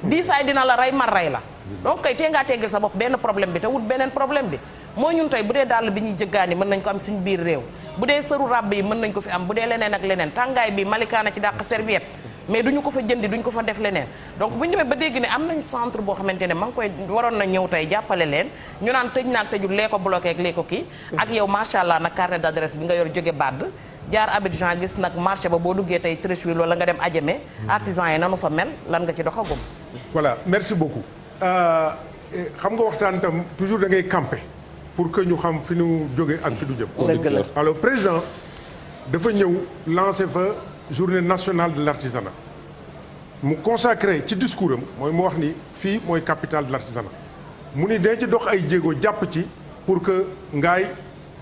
diisaay dina la rey mar rey la donc kay tee ngaa teggal sa bopp benn problème bi te wut beneen problème bi moo ñun tey bu dee dàll bi ñuy jëggaani mën nañ ko am suñu biir réew bu dee sëru ràbb yi mën nañ ko fi am bu dee leneen ak leneen tàngaay bi malikaana ci dàq serviette mais duñu ko fa jëndi duñu ko fa def leneen donc bu ñu demee ba dégg ne am nañ centre boo xamante ne ma ngi koy waroon na ñëw tey jàppale leen ñu naan tëj naag tëjul lee ko bloqué ak lee ko kii ak yow macha allah nag carnet d'adresse bi nga yor jóge Badd jaar Abidjan gis nag marché ba boo duggee tey Treichville wala nga dem Adjamé artisan yi nanu fa mel lan nga ci doxagum. voilà merci beaucoup xam nga waxtaan tam toujours da ngay camper pour que ñu xam fi ñu jóge ak fi ñu jëm. dëgg la alors président dafa ñëw lancer fa journée nationale de l'artisanat mu consacré ci discours am mooy mu wax ni fii mooy capitale de l'artisanat mu ni dee ci dox ay jéego jàpp ci pour que Ngaye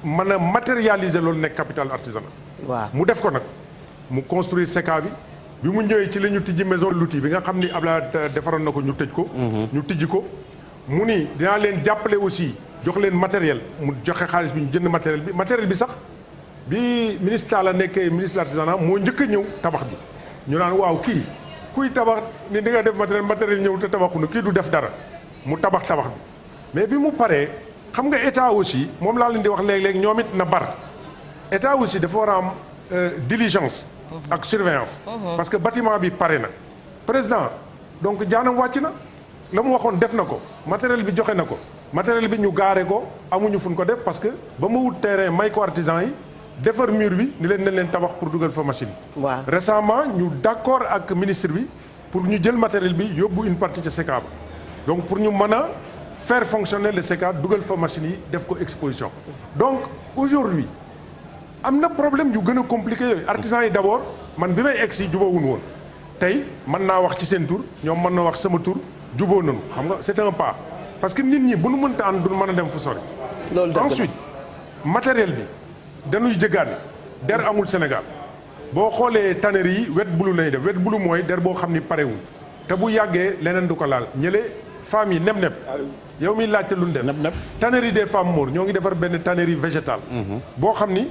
mën a matérialiser loolu nekk capitale artisanat. waaw mu def ko nag mu construire SECA bi mu ñëwee ci la ñu tijji maison de l'outil bi nga xam ni Abdoulaye defaroon na ko ñu tëj ko. ñu tijji ko mu ni dinaa leen jàppale aussi jox leen matériel mu joxe xaalis bi ñu jënd matériel bi sax. bi ministre Talla nekkee ministre de l'artisanat moo njëkk a ñëw tabax bi ñu naan waaw kii kuy tabax ni di nga def matériel ñëw te tabaxunu kii du def dara mu tabax bi mais bi mu paree xam nga état aussi moom laa leen di wax léeg-léeg ñoom it na bar état aussi dafa war a am diligence ak surveillance parce que bâtiment bi pare na président donc jaanam wàcc na la mu waxoon def na ko matériel bi joxe na ko matériel bi ñu gaare ko amuñu fu ñu ko def parce que ba ma wut terrain may ko artisan yi defar mur bi ni leen nañ leen tabax pour dugal fa machine yi. waaw récemment ñu d'accord ak ministre bi pour ñu jël matériel bi yóbbu une partie ca SECA ba donc pour ñu mën a faire fonctionner le SECA dugal fa machine yi def ko exposition. donc aujourd'hui am na problème yu gën a compliqué yooyu artisans yi d'abord man bi may egg si jubóowuñu woon tey mën naa wax ci seen tur ñoom mën na wax sama tur jubóo nañu xam nga c'est un pas parce que nit ñi bu nu mënta ànd duñu mën a dem fu sori. loolu ensuite matériel bi. dañuy jëggaani der amul Sénégal boo xoolee tannerie yi wet bulu lay def wet bulu mooy der boo xam ni parewul te bu yàggee leneen du ko laal ñële femmes yi neb-neb yow miy laajte lu ñu def neb-neb tannerie des femmes Mor ñoo ngi defar benn tannerie végétale boo xam ni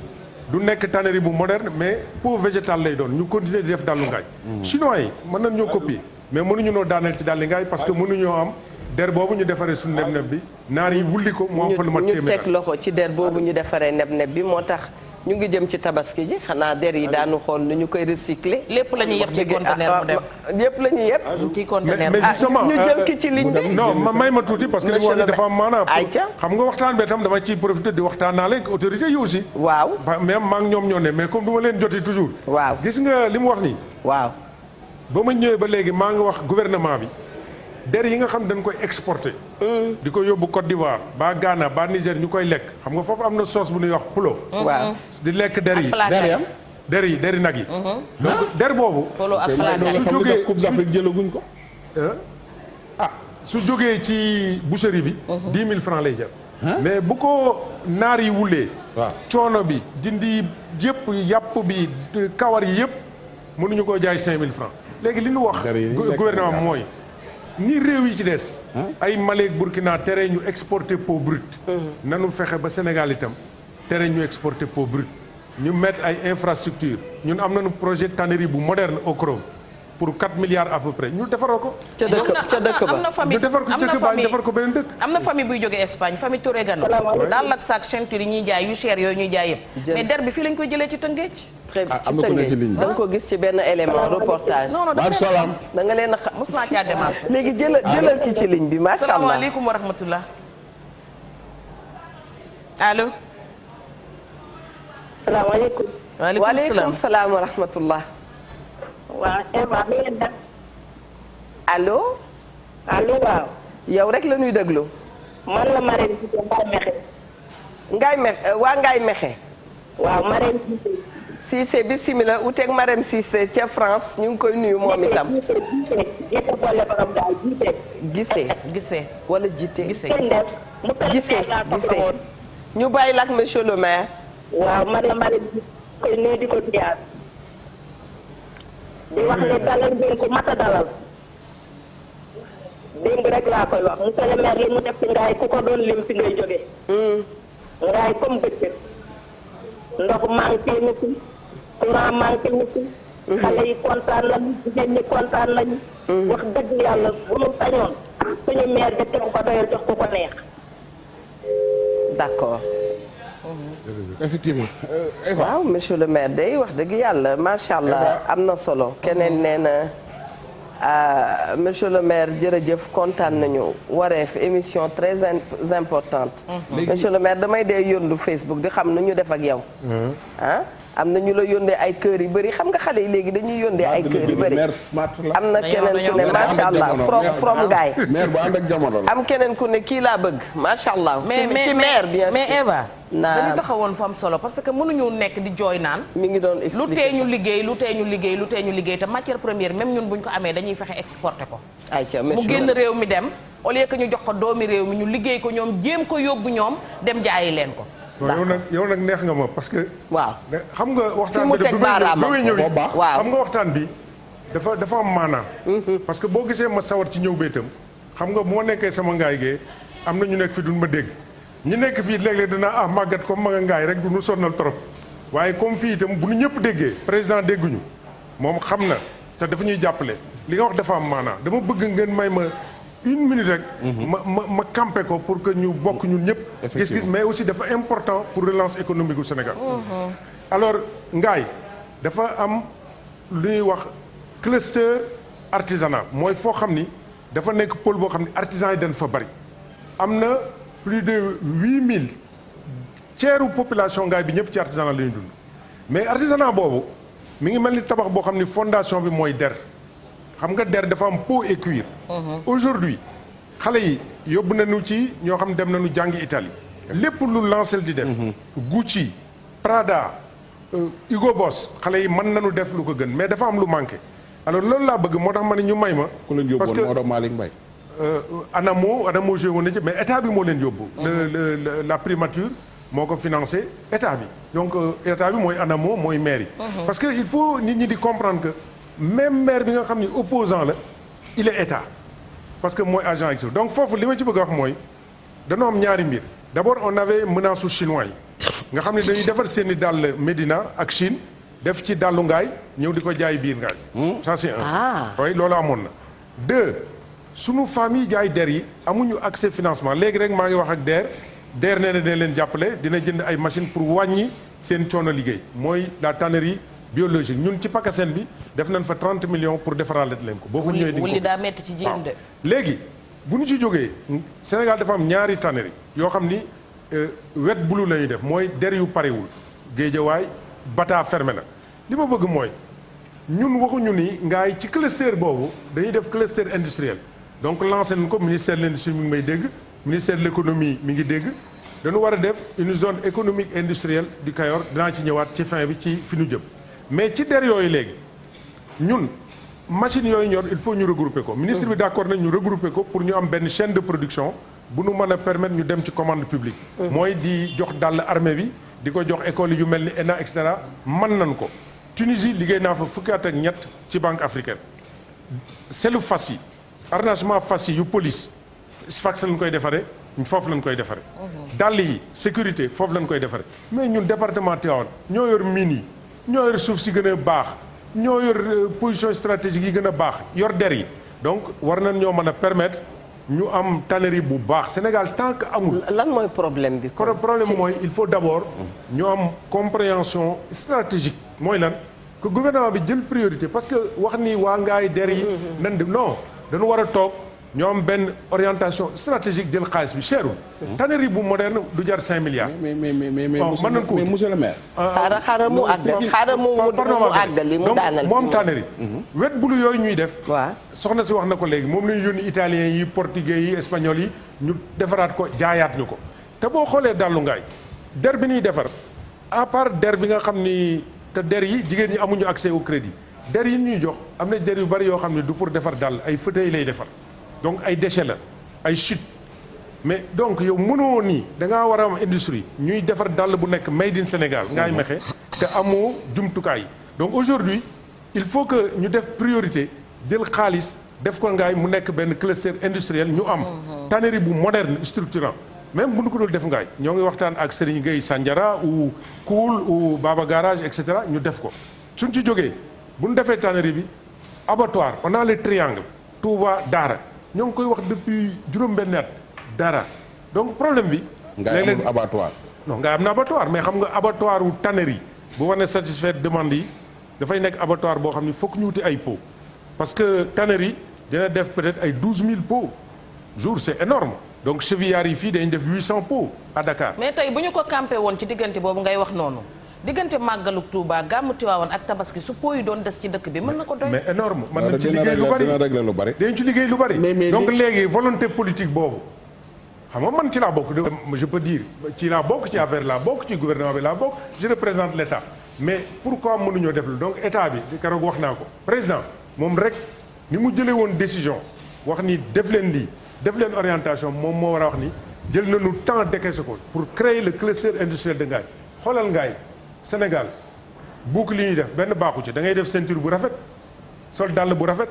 du nekk tannerie bu moderne mais peau végétale lay doon ñu continuer di def dallu Ngaye chinois yi mën nañ ñoo copier mais mënuñu noo daaneel ci dalli Ngaye parce que mënuñoo am der boobu ñu defaree suñu neb-neb bi naar yi wulli ko moo am fa lu mat téeméer ñu teg loxo ci der boobu ñu defaree neb-neb bi moo tax ñu ngi jëm ci tabaski ji xanaa der yi daanu xool nu ñu koy recycler. lépp la ñuy yëpp ci conteneur mu dem. lépp la ñuy yëpp. ci conteneur mais justement ñu jël ki ci ligne bi. non may ma tuuti parce que li mu wax ni dafa am maanaam. ayca xam nga waxtaan bi tam dama ciy profité di waxtaanaale ak autorité yi aussi. waaw même maa ngi ñoom ñoo ne mais comme du ma leen joti toujours. waaw gis nga li mu wax nii. waaw. ba ma ñëwee ba léegi maa ngi wax gouvernement bi der yi nga xam dañ koy exporté. di ko yóbbu Côte d'Ivoire ba Ghana ba Niger ñu koy lekk xam nga foofu am na sauce bu ñuy wax pulo. waaw di lekk der yi. der yam deri nag yi. donc der boobu. polo ak plaquette. su jógee Coupe d'Afrique jëlaguñ ko. su jógee ci boucherie bi. 10 000 francs lay jar. mais bu ko naar yi wulee. waaw coono bi dindi yëpp yàpp bi kawar yi yëpp mënuñu koo jaay 5 000 francs léegi li ñu wax. gouvernement mooy. ni réew yi ci des. ay Mali ak Burkina tere ñu exporter peau brute. nanu fexe ba Sénégal itam tere ñu exporter peau brute. ñu mettre ay infrastructure ñun am nañu projet tannerie bu moderne au Chrome pour 4 milliards à peu près ñu defaroo ko. ca dëkk ba am na famille ñu defar ko dëkk ba ñu defar ko beneen dëkk. am na famille buy jógee Espagne famille Touré Gano. daal ak saak ceinture yi ñuy jaay yu cher yooyu ñuy jaay yëpp. mais der bi fii lañ koy jëlee ci Tëngéej. très bien am na ku ne ci ligne bi da nga ko gis ci benn élément reportage. non non Baal salaam. da nga leen a xam mos naa caa démarché. léegi jëlal ki ci ligne bi macha allah. salaamaaleykum wa rahmatullah. allo. salaamaaleykum. waaleykum salaam wa rahmatullah. waaw Eva mi ngeen def. allo. allo waaw. yow rek la ñuy déglu. man la Marème Cissé Ngaye Mexe. Ngaye Mexe. waaw Marème Cissé. Cissé bisimilah uteeg Marème Cissé ca France ñu ngi koy nuyu moom itam. Gisee boole borom daal gisee. wala Jité. gisee. ñu bàyyi la ak monsieur le maire. waaw man la Marème Cissé koy nuyu di ko ziar. di wax ne dalal ngeen ko mat a dalal. démb rek laa koy wax monsieur le maire li mu def ci Ngaye ku ko doon lim fi ngay jóge. Ngaye comme bëccëg. ndox manqué na fi courant manqué na fi. xale yi kontaan nañu jigéen ñi kontaan nañu. wax dëgg yàlla bu mu sañoon suñu maire bi teew ko doyal jox ko ko neex. d'accord. effectivement. waaw monsieur le maire day wax dëgg yàlla macha allah am na solo. keneen nee na monsieur le maire jërëjëf kontaan nañu wareef émission très importante. monsieur le maire damay dee yóndu Facebook di xam nu ñu def ak yow. am na ñu la yóndee ay kër yu bëri xam nga xale yi léegi dañuy yóndee ay kër yu bëri. am na keneen ku ne macha allah from Ngaye. maire bu ànd ak jamono la. am keneen ku ne kii laa bëgg macha allah. ci maire bien sûr mais Eva. dañu taxawoon fa am solo parce que mënuñu nekk di jooy naan. mi ngi doon expliqué lu tee ñu liggéey te matière première même ñun buñ ko amee dañuy fexe exporter ko. ayca mu génn réew mi dem au lieu que ñu jox ko doomi réew mi ñu liggéey ko ñoom jéem ko yóbbu ñoom dem jaayi leen ko. yow nag neex nga ma parce que. waaw xam nga waxtaan bi xam nga waxtaan bi dafa am maanaa. parce que boo gisee ma sawar ci ñëw itam xam nga moo nekkee sama ngaay gee am na ñu nekk fi duñ ma dégg ñi nekk fii léeg-léeg danaa màggat comme ma nga ngaay rek du ñu sonnal trop waaye comme fii itam bu ñu ñëpp déggee président dégguñu moom xam na te dafa ñuy jàppale li nga wax dafa am maanaa dama bëgg ngeen may ma une minute rek. ma campé ko pour que ñu bokk ñun ñëpp. gis-gis mais aussi dafa important pour relance économique du Sénégal. alors Ngaye dafa am lu ñuy wax cluster artisanal mooy foo xam ni dafa nekk pôle boo xam ni artisans yi dañ fa bari. am na plus de 8000 ceeru population Ngaye bi ñëpp ci artisanat la ñuy dund mais artisanat boobu mi ngi mel ni tabax boo xam ni fondation bi mooy der. xam nga der dafa am peau et cuir. aujourd'hui xale yi yóbbu nañu ci ñoo xam dem nañu jàngi Italie. lépp lu Lancel di def. Gucci Prada Hugo Boss xale yi mën nañu def lu ko gën mais dafa am lu manqué. alors loolu laa bëgg moo tax ma ne ñu may ma. parce que Maodo Malick Mbaye. ANAMO joué woon na ci mais état bi moo leen yóbbu. la primature moo ko financé état bi donc état bi mooy ANAMO mooy maire yi. parce que il faut nit ñi di comprendre que. même maire bi nga xam ni opposant la il est état parce que mooy agent exécutif donc foofu li ma ci bëgg a wax mooy dañoo am ñaari mbir d'abord on avait menace su chinois yi nga xam ne dañuy defar seen i dàll Médina ak Chine def ci dàllu Ngaye ñëw di ko jaay biir Ngaye ça c'est un oui loolu amoon na deux sunu famille jaay der yi amuñu accès financement léegi rek maa ngi wax ak der DER nee na dina leen jàppale dina jënd ay machine pour wàññi seen coono liggéey mooy la tannerie biologique ñun ci PACASEN bi def nañ fa 30 millions pour defaraale leen ko. boo fa ñëwee di wuli daa metti ci jigéen de. léegi bu ñu ci jógee Sénégal dafa am ñaari tannerie yoo xam ni wet bulu la ñuy def mooy der yu parewul Géejawaay Bata fermé na li ma bëgg mooy ñun waxuñu ni ngaay ci cluster boobu dañuy def cluster industriel donc lancé nañ ko ministère de l'industrie mi ngi may dégg ministère de l'économie mi ngi dégg dañu war a def une zone économique industrielle du Kayor dinaa ci ñëwaat ci fin bi ci fi ñu jëm mais ci der yooyu léegi ñun machines yooyu ñor il faut ñu regrouper ko ministre bi d'accord nañ ñu regrouper ko pour ñu am benn chaîne de production bu nu mën a permettre ñu dem ci commande publique mooy di jox dàll armée bi di ko jox école yu mel ni ENA et cetera mën nañ ko Tunisie liggéey naa fa fukki at ak ñett ci banque africaine selu fas yi harnachement fas yi yu police fax lañ koy defaree foofu lañ koy defaree dàll yi sécurité foofu lañ koy defaree mais ñun département Tivaouane ñoo yor mine yi ñoo yor suuf si gën a baax ñoo yor position stratégique yi gën a baax yor der yi donc war nañ ñoo mën a permettre ñu am tannerie bu baax Sénégal tant que amul. lan mooy problème bi. problème mooy il faut d'abord ñu am compréhension stratégique mooy lan que gouvernement bi jël priorité parce que wax ni waa ngaay der yi. nan de non dañu war a toog ñu am benn orientation stratégique jël xaalis bi cherul. tannerie bu moderne du jar 5 milliards. mais monsieur le maire. xaaral mu àggali mu daanal moom tannerie. wet bulu yooyu ñuy def. waaw soxna si wax na ko léegi moom la ñu yónni italien yi portugais yi espagnol yi ñu defaraat ko jaayaat ñu ko te boo xoolee dallu ngaay der bi ñuy defar à part der bi nga xam ni te der yi jigéen ñi amuñu accès au crédit der yi ñuy jox am na der yu bari yoo xam ne du pour defar dàll ay fauteuil lay defar donc ay déchets la ay chute mais donc yow mënoo nii da ngaa war a am industrie ñuy defar dàll bu nekk made in Sénégal ngaay mexe te amoo jumtukaay yi donc aujourd'hui il faut que ñu def priorité jël xaalis def ko ngaay mu nekk benn cluster industriel ñu am tannerie bu moderne structurant même bu ñu ko dul def ngaay ñoo ngi waxtaan ak Serigne Gueye Sandiara ou Koul ou Baba Garage et cetera ñu def ko suñ ci jógee bu ñu defee tannerie bi abattoir on a le triangle Touba Daara ñoo ngi koy wax depuis juróom-benn at Daara donc problème bi ngaay amul abattoir non ngaay am na abattoir mais xam nga abattoir wu tannerie bu war ne satisfaire demande yi dafay nekk abattoir boo xam ni fokk ñu wuti ay pots parce que tannerie dina def peut-être ay 12000 pots jour c'est énorme donc chevillard yi fii dañu def 800 pots à Dakar. mais tey bu ñu ko campé woon ci diggante boobu ngay wax noonu diggante màggaluk Touba gàmmu Tiwaawan ak tabaski su pots yi doon des ci dëkk bi mën na ko doy. mais énorme mën nañ ci liggéey lu bari dina régler lu bari. dañ ci liggéey lu bari. donc léegi volonté politique boobu xam nga man ci laa bokk je peux dire ci laa bokk ci affaire laa bokk ci gouvernement bi laa bokk je représente l'État mais pourquoi mënuñoo def lu donc état bi keroog wax naa ko président moom rek ni mu jëlee woon décision wax ni def leen lii def leen orientation moom moo war a wax ni jël nañu temps décaissé ko pour créer le cluster industriel de Ngaye xoolal Ngaye Sénégal boucle li ñuy def benn baaxu ci da ngay def ceinture bu rafet sol dàll bu rafet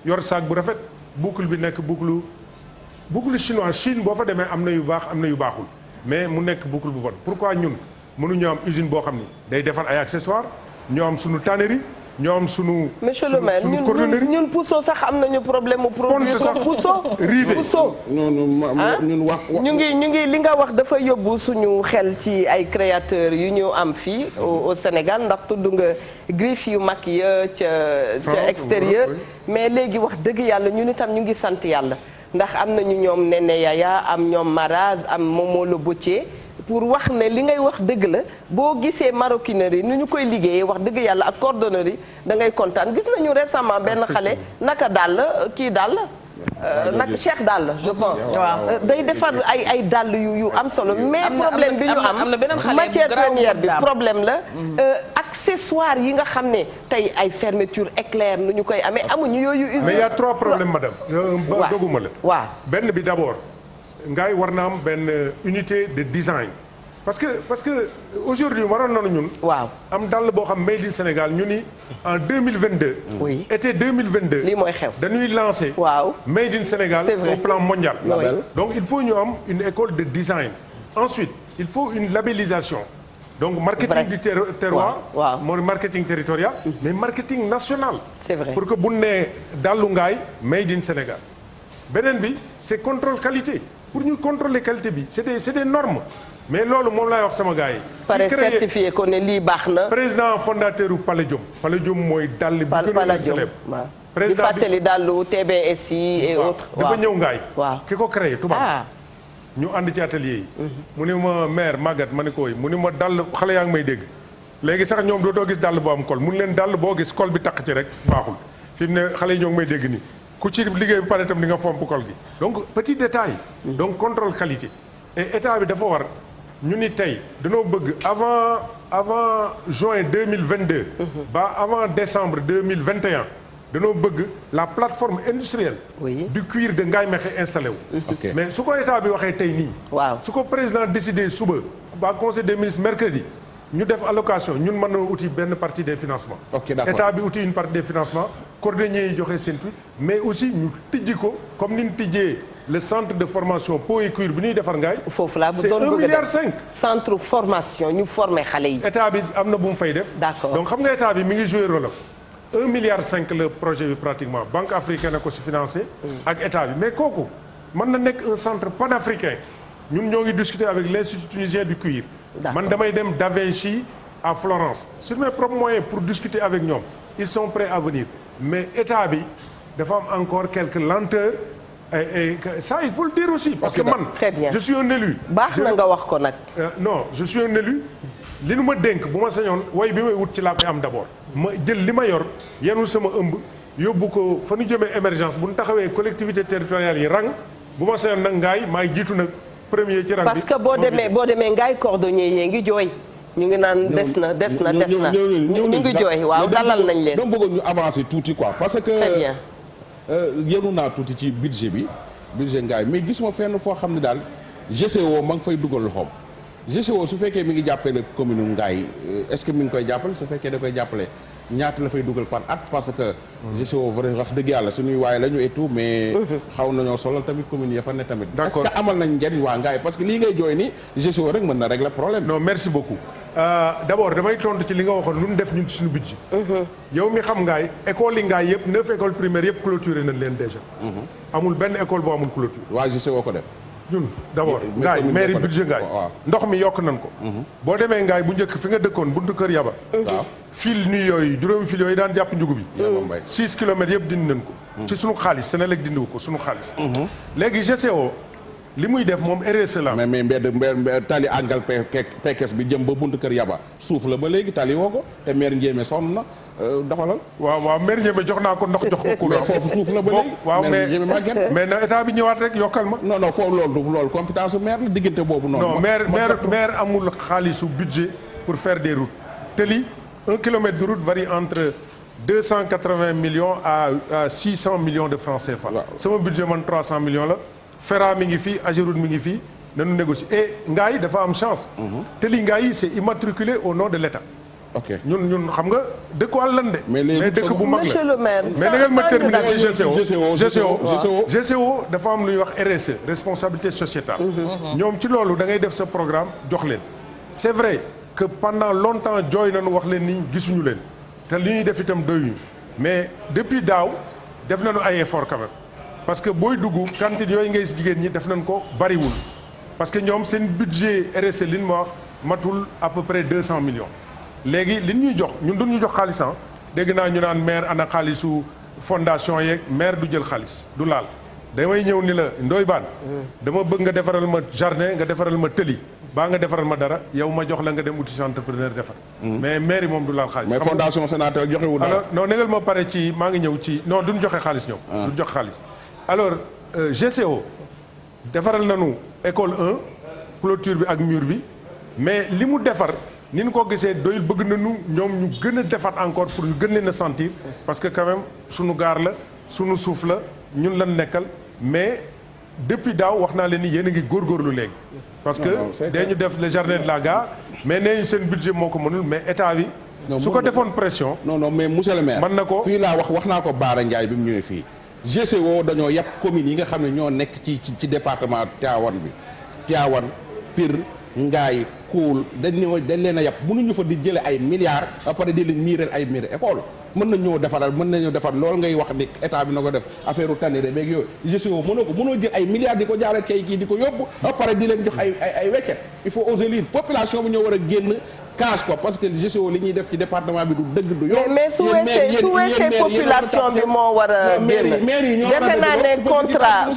yor sac bu rafet boucle bi nekk boucle chinois Chine boo fa demee am na yu baax am na yu baaxul mais mu nekk boucle bu bon pourquoi ñun mënuñoo am usine boo xam ni day defar ay accessoires ñoo am sunu tannerie ñoo am sunu. monsieur le maire ñun Pousso sax am nañu problème mu produit Pousso rive Pousso ñun wax ñu ngi li nga wax dafa yóbbu suñu xel ci ay créateurs yu ñu am fii au Sénégal ndax tudd nga griffe yu mag ya ca extérieur mais léegi wax dëgg yàlla ñun itam ñu ngi sant yàlla ndax am nañu ñoom Nene Yaya am ñoom Maraz am Momo Le Botier pour wax ne li ngay wax dëgg la boo gisee maroquinerie ni ñu koy liggéeyee wax dëgg yàlla ak cordonnerie da ngay kontaan gis nañu récemment benn xale naka dàll kii dàll nag Cheikh dàll je pense day defar ay dàll yu am solo mais problème bi ñu am matière première bi problème la accessoires yi nga xam ne tey ay fermeture éclair nu ñu koy amee amuñu yooyu usine mais il y a 3 problèmes madame doguma la waaw benn bi d'abord Ngaye war na am benn unité de design parce que aujourd'hui waroon nañu ñun. waaw am dàll boo xam made in Sénégal ñu ni en 2022. oui été 2022. lii mooy xew dañuy lancer. waaw made in Sénégal au plan mondial. donc il faut ñu am une école de design. ensuite il faut une labellisation. donc marketing du terroir. waaw mooy marketing territorial. mais marketing national. c'est vrai pour que bu nee dàllu Ngaye made in Sénégal. beneen bi c'est contrôle qualité. pour ñu contrôler qualité bi c'est des normes mais loolu moom laay wax sama gars yi. pare certifié ko ne lii baax na. président fondateur u Palladium. Palladium mooy dàll bi gën a célèbre. président di fàttali dàllu TBS yi et autres. dafa ñëw ngaay. waaw ki ko créé tubaab. ñu ànd ci atelier yi. mu ne ma maire Maguette ma ne ko mu ne ma dàll xale yaa ngi may dégg. léegi sax ñoom dootoo gis dàll boo am col mun leen dàll boo gis col bi takk ci rek baaxul fi mu ne xale yi ñoo ngi may dégg nii ku ci liggéey bi pare itam di nga fomp col gi donc petit détail donc contrôle qualité et état bi dafa war ñu ni tey dañoo bëgg avant juin 2022 ba avant décembre 2021 dañoo bëgg la plateforme industrielle du cuir de Ngaye Mékhé installé wu mais su ko état bi waxee tey nii waaw su ko président décidé suba ba conseil des ministres mercredi ñu def allocation ñun mën na uti benn partie des financements. ok d'accord état bi uti une partie des financements cordonniers yi joxe seen tweet mais aussi ñu tijji ko comme ni ñu tijjee le centre de formation peau et cuir bi ñuy defar ngaay. foofu laa c'est bëggoon 1,5 milliard. centre formation ñu former xale yi. état bi am na bu mu fay def. d'accord donc xam nga état bi mi ngi joué rôle am 1,5 milliard le projet bi pratiquement banque africaine a ko si financé. ak état bi mais kooku mën na nekk un centre panafricain ñun ñoo ngi discuter avec l'institut tunisien du cuir. man damay dem Da Vinci à Florence sur mes propres moyens pour discuter avec ñoom ils sont prêts à venir mais état bi dafa am encore quelques lenteurs et ça il faut le dire aussi. parce que man je suis un élu. baax na nga wax ko nag. non je suis un élu li nu ma dénk bu ma sañoon way bi may wut ci laa koy am d'abord. ma jël li ma yor yenu sama ëmb yóbbu ko fa nu jëmee émergence bu nu taxawee collectivité territoriale yi rang bu ma sañoon nag ngaay maay jiitu nag. premier ci rang bi parce que boo demee ngaay cordonnier yee ngi jooy. ñu ngi naan des na ñu ngi jooy waaw dalal nañ leen. dama bëggoon ñu avancer tuuti quoi parce que. très bien. yenu naa tuuti ci budget ngaay mais gisuma fenn foo xam ne daal GCO ma ngi fay dugal loxoom. GCO su fekkee mi ngi jàppale commune Ngaye est-ce que mi ngi koy jàppale su fekkee da koy jàppale ñaata la fay dugal par at parce que GCO vrai wax dëgg yàlla suñuy waaye la ñu et tout mais xaw nañoo solal tamit commune ya fa ne tamit est-ce que amal nañ njariñ waa Ngaye parce que lii ngay jooy ni GCO rek mën na régler problème. non merci beaucoup d'abord damay tontu ci li nga waxoon lu ñu def ñun ci suñu budget yow mi xam Ngaye école yi Ngaye yëpp 9 écoles primaires yëpp clôturé nañ leen déjà amul benn école boo amul clôture. waa GCO ko def. ñun d'abord Ngaye mairie budget Ngaye ndox mi yokk nañ ko boo demee Ngaye bu njëkk fi nga dëkkoon buntu kër yaba waaw fil nuit yooyu juróomi fil yooyu daan jàpp njugub bi 6 kilomètres yëpp dindi nañ ko ci sunu xaalis Senelec dindiwu ko sunu xaalis léegi GCO li muy def moom RSE la mais mbedd tali àggal pekes bi jëm ba buntu kër yaba suuf la ba léegi tali woo ko te maire Ndiémé sonn na doxalal waaw maire Ndiémé jox naa ko ndox jox ko courant mais foofu suuf la ba léegi waaw mais na état bi ñëwaat rek yokkal ma non foofu loolu compétence su maire la diggante boobu noonu non maire amul xaalisu budget pour faire des routes tali 1 kilomètre de route varie entre 280 millions à 600 millions de francs CFA sama budget man 300 millions la Fera mi ngi fii Ageroute mi ngi fii nañu négocier et Ngaye dafa am chance tali Ngaye c'est immatriculé au nom de l'État ok ñun xam nga dëkku àll lan de mais dëkk bu mag la monsieur le maire mais da ngeen ma terminer ci GCO dafa am lu ñuy wax RSE responsabilité sociétale ñoom ci loolu da ngay def sa programme jox leen c'est vrai que pendant longtemps jooy nañu wax leen ni gisuñu leen te li ñuy def itam doyuñu mais depuis daaw def nañu ay effort quand même parce que booy dugg cantine yooyu ngay si jigéen ñi def nañ ko bariwul parce que ñoom seen budget RSE li ñu ma wax matul à peu près 200 millions léegi li ñuy jox ñun duñ ñu jox xaalis dégg naa ñu naan maire ana xaalisu fondation yeeg maire du jël xaalis du laal damay ñëw ni la Ndoye Bane dama bëgg nga defaral ma jardin nga defaral ma tëli baa nga defaral ma dara yow ma jox la nga dem uti si entrepreneur defar mais maire yi moom du laal xaalis mais fondation Sénateur joxewul dara non négal ma pare ci maa ngi ñëw ci non duñ joxe xaalis ñoom duñ joxe xaalis alors GCO defaral nañu école 1 clôture bi ak mur bi mais li mu defar ni ñu ko gisee doyul bëgg nañu ñoom ñu gën a defar encore pour ñu gën leen a sentir parce que quand même sunu gaar la sunu suuf la ñun lan nekkal mais depuis daaw wax naa leen ni yéen a ngi góorgóorlu léegi parce que dañu def le jardin de la gare mais nee ñu seen budget moo ko mënul mais état bi su ko defoon pression non mais monsieur le maire mën na ko fii laa wax naa ko Baara Ndiaye bi mu ñëwee fii GCO dañoo yàpp communes yi nga xam ne ñoo nekk ci département Tivaouane bi Tivaouane Pire Ngaye Koul dañ leen a yàpp mënuñu fa di jële ay milliards ba pare di leen miireel ay miir école mën nañoo defaral mën nañoo defar loolu ngay wax ni état bi na ko def affaire u tanere beeg yooyu gestion mënoo jël ay milliards di ko jaaree kay kii di ko yóbbu ba pare di leen jox ay weccet il faut oser lire population bi ñoo war a génn cash ko parce que gestion li ñuy def ci département bi du dëgg du yoon. mais su weesee population bi moo war a génn defe naa ne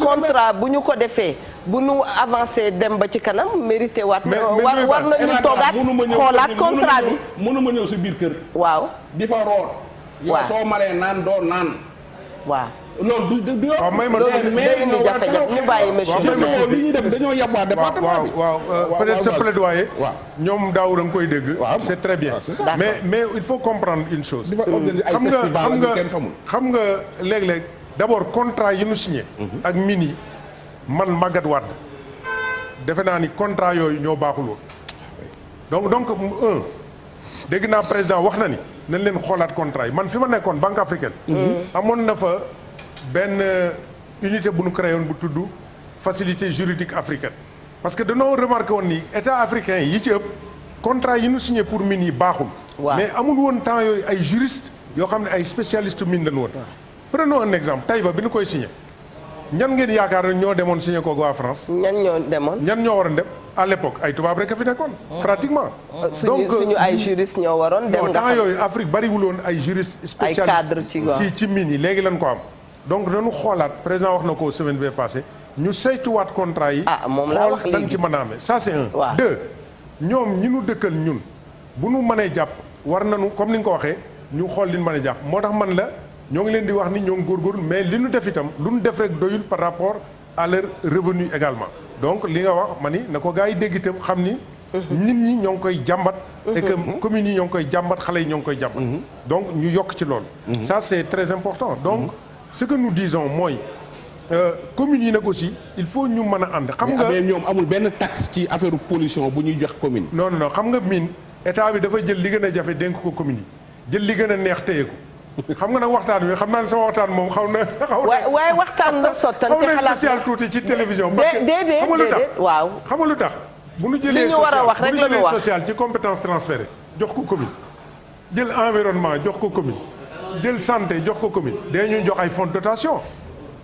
contrat bu ñu ko defee bu ñu avancé dem ba ci kanam mérité waat war nañu toogaat xoolaat contrat bi mënuma ñëw si biir kër waaw di fa roor yow soo maree naan doo naan waaw loolu du yow waaw may ma day indi jafe-jafe ñu bàyyi monsieur li ñuy def dañoo yabwaat département bi waaw peut-être sa plaidoyer waaw ñoom daaw da nga koy dégg c'est très bien mais il faut comprendre une chose xam nga léeg-léeg d'abord contrat yi ñu signé ak mini man Magatte Wade defe naa ni contrat yooyu ñoo baaxul woon donc dégg naa président wax na ni nañ leen xoolaat contrat yi man fi ma nekkoon Banque africaine amoon na fa benn unité bu ñu créé woon bu tudd facilité juridique africaine parce que dañoo remarqué woon ni état africain yi ci ëpp contrat yi ñu signé pour mine yi baaxul mais amul woon temps yooyu ay juristes yoo xam ne ay spécialistes mine lañu woon prenons un exemple Taïba bi ñu koy signé ñan ngeen yaakaar ne ñoo demoon signé ko waa France ñan ñoo waroon dem à l'époque ay tubaab rek a fi nekkoon pratiquement donc suñu ay juristes ñoo waroon dem temps yooyu Afrique bariwul woon ay juristes spécialistes ci mine yi léegi lañ ko am donc nañu xoolaat président wax na ko semaine bee passé ñu saytuwaat contrat yi xool dañ ci mën a amee ça c'est un deux ñoom ñi ñu dëkkal ñun bu ñu mënee jàpp war nañu comme ni nga ko waxee ñu xool li ñu mën a jàpp moo tax man la ñoo ngi leen di wax ni ñoo ngi góorgóorlu mais li ñu def itam lu ñu def rek doyul par rapport à leur revenu également donc li nga wax ma ni na ko gars yi dégg itam xam ni nit ñi ñoo ngi koy jàmbat et que communes yi ñoo ngi koy jàmbat xale yi ñoo ngi koy jàmbat donc ñu yokk ci loolu ça c'est très important donc ce que nous disons mooy communes yi nag aussi il faut ñu mën a ànd xam nga mais ñoom amul benn taxe ci affaire pollution bu ñuy jox commune non xam nga mine état bi dafa jël li gën a jafe dénk ko communes yi jël li gën a neex téye ko xam nga nag waxtaan wi xam naa ne sama waxtaan moom xaw na waaye waxtaan la sottante xalaat spécial tuuti ci télévision parce que xam nga lu tax waaw xam nga lu tax bu ñu jëlee social ci compétence transférée jox ko commune jël environnement jox ko commune jël santé jox ko commune dañuy jox ay fonds de dotation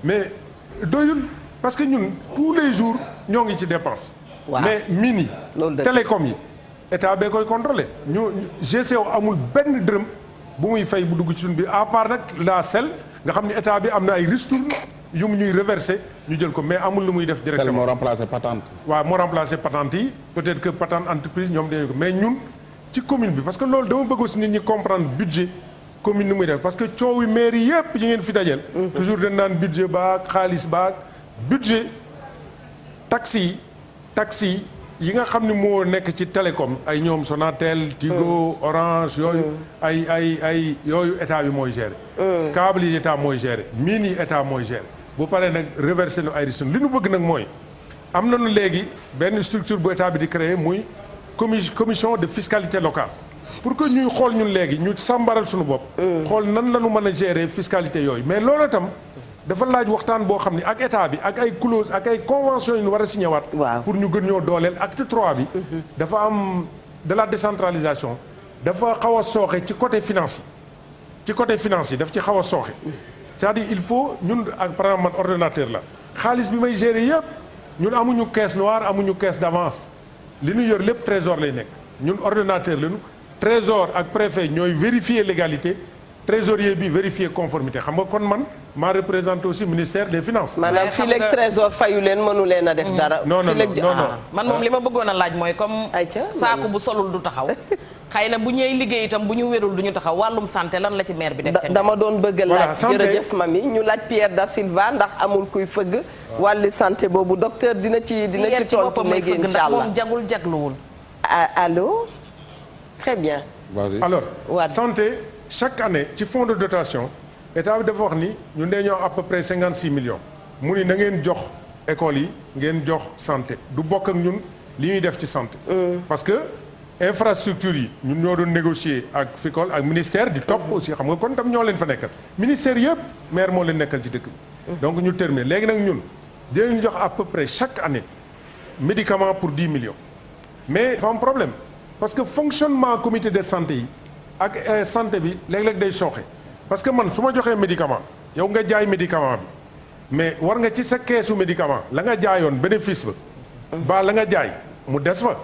mais doyul parce que ñun tous les jours ñoo ngi ci dépense mais mini télécom yi état bee koy contrôler ñu GCO amul benn dërëm bu muy fay bu dugg ci suñu biir à part nag la SEL nga xam ne état bi am na ay ristournes yu mu ñuy reverser ñu jël ko mais amul lu muy def directement. SEL moo remplacé patente. waaw moo remplacé patente yi peut-être que patente entreprise ñoom dañu ko mais ñun ci commune bi parce que loolu dama bëgg aussi nit ñi comprendre budget commune ni muy def parce que coow yi maire yi yëpp yi ngeen fi dajeel. toujours dañ naan budget baag xaalis baag budget taxes yi nga xam ne moo nekk ci télécom ay ñoom Sonatel Tigo Orange yooyu ay yooyu état bi mooy gérer câble yi état mooy gérer mine yi état mooy gérer bu paree nag reversé nu ay ristournes li ñu bëgg nag mooy am nañu léegi benn structure bu état bi di créer muy commission de fiscalité locale pour que ñuy xool ñun léegi ñu sàmbaral suñu bopp xool nan la ñu mën a gérer fiscalité yooyu mais loolu itam dafa laaj waxtaan boo xam ne ak état bi ak ay clause ak ay convention yu ñu war a signé waat pour ñu gën ñoo dooleel acte 3 bi dafa am de la décentralisation dafa xaw a sooxe ci côté finance yi daf ci xaw a sooxe c'est-à-dire il faut ñun ak par exemple man ordonnateur la xaalis bi may gérer yëpp ñun amuñu caisse noire amuñu caisse d'avance li ñu yor lépp trésor lay nekk ñun ordonnateur lañu trésor ak préfet ñooy vérifier légalité trésorier bi vérifier conformité xam nga kon man maa représenté aussi ministère des finances. maanaam fii léegi trésor fayu leen mënu leen a def dara. non man moom li ma bëggoon a laaj mooy comme. saako bu solul du taxaw. xëy na bu ñëwee liggéey itam bu ñu wérul du ñu taxaw wàllum santé lan la ci maire bi def. dama doon bëgg laaj jërëjëf mami ñu laaj Pierre Da Silva ndax amul kuy fëgg. wàllu santé boobu docteur dina ci tontu léegi incha allah moom jagul jagluwul. allô très bien. alors santé. chaque année ci fonds de dotation état bi dafa wax ni ñun dañoo à peu près 56 millions mu ni na ngeen jox écoles yi ngeen jox santé du bokk ak ñun li ñuy def ci santé. parce que infrastructure yi ñun ñoo doon négocier ak FICOL ak ministère di topp aussi xam nga kon tam ñoo leen fa nekkal ministère yëpp maire moo leen nekkal ci dëkk bi. donc ñu terminer léegi nag ñun dinañ jox à peu près chaque année médicament pour 10 millions mais dafa am problème parce que fonctionnement comité de santé yi. ak santé bi léeg-léeg day sooxe parce que man su ma joxee médicament yow nga jaay médicament bi mais war nga ci sa keesu médicament la nga jaayoon bénéfice ba la nga jaay mu des fa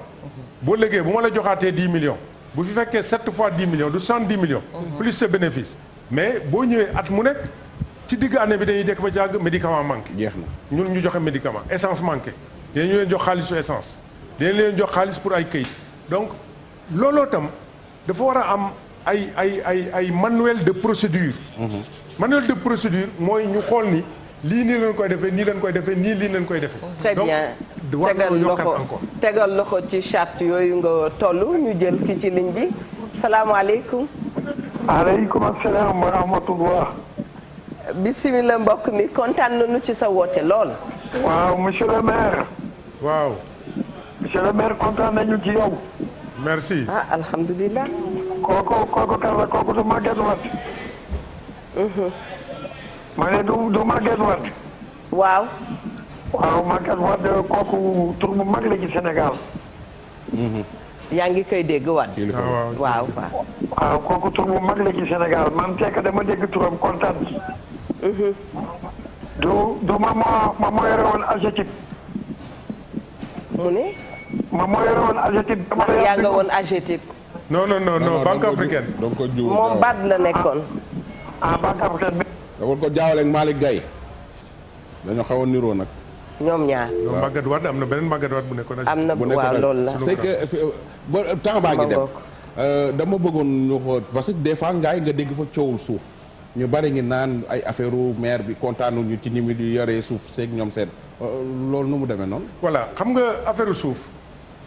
boo léegi bu ma la joxaatee 10 millions bu fi fekkee 7 fois 10 millions du 110 millions plus sa bénéfice mais boo ñëwee at mu nekk ci digg année bi dañuy dekk ba jàgg médicament manqué jeex na ñun ñu joxe médicament essence manqué dañu leen jox xaalisu essence dañu leen jox xaalis pour ay këyit donc looloo tam dafa war a am ay manuel de procédure manuel de procédure mooy ñu xool ni lii nii leen koy defee nii leen koy defee nii lii leen koy defee très bien tegal loxo ci charte yooyu nga toll ñu jël ki ci ligne bi salaamaaleykum. aleykum asalaam wa rahmatullah. bisimilah mbokk mi kontaan nañu ci sa woote lool. waaw monsieur le maire. waaw. monsieur le maire kontaan nañu ci yow. merci. ah alhamdulilah. kooku kan la kooku du Maguette Wade. ma ne du Maguette Wade. waaw. waaw Maguette Wade kooku tur bu mag la ci Sénégal. yaa ngi koy dégg Wade. waaw. waaw kooku tur bu mag la ci Sénégal man fekk dama dégg turam kontaan. du ma moo yore woon AGETIP. mu ne. ma moo yore woon AGETIP. ndax yaa nga woon AGETIP. non banque africaine. donc ko jiw moom baat la nekkoon. banque africaine. dawal ko jaawale ak Malick Gaye dañoo xaw a niroo nag. ñoom ñaar. non Maguette Wade am na beneen Maguette Wade bu nekkoon. am na waaw loolu la. c'est que temps baa ngi dem. dama bëggoon ñu xool parce que des fois ngaay nga dégg fa coowul suuf ñu bari ngi naan ay affaire maire bi kontaanuñu ci ni mu di yoree suuf seeg ñoom seen loolu nu mu demee noonu. voilà xam nga affaire suuf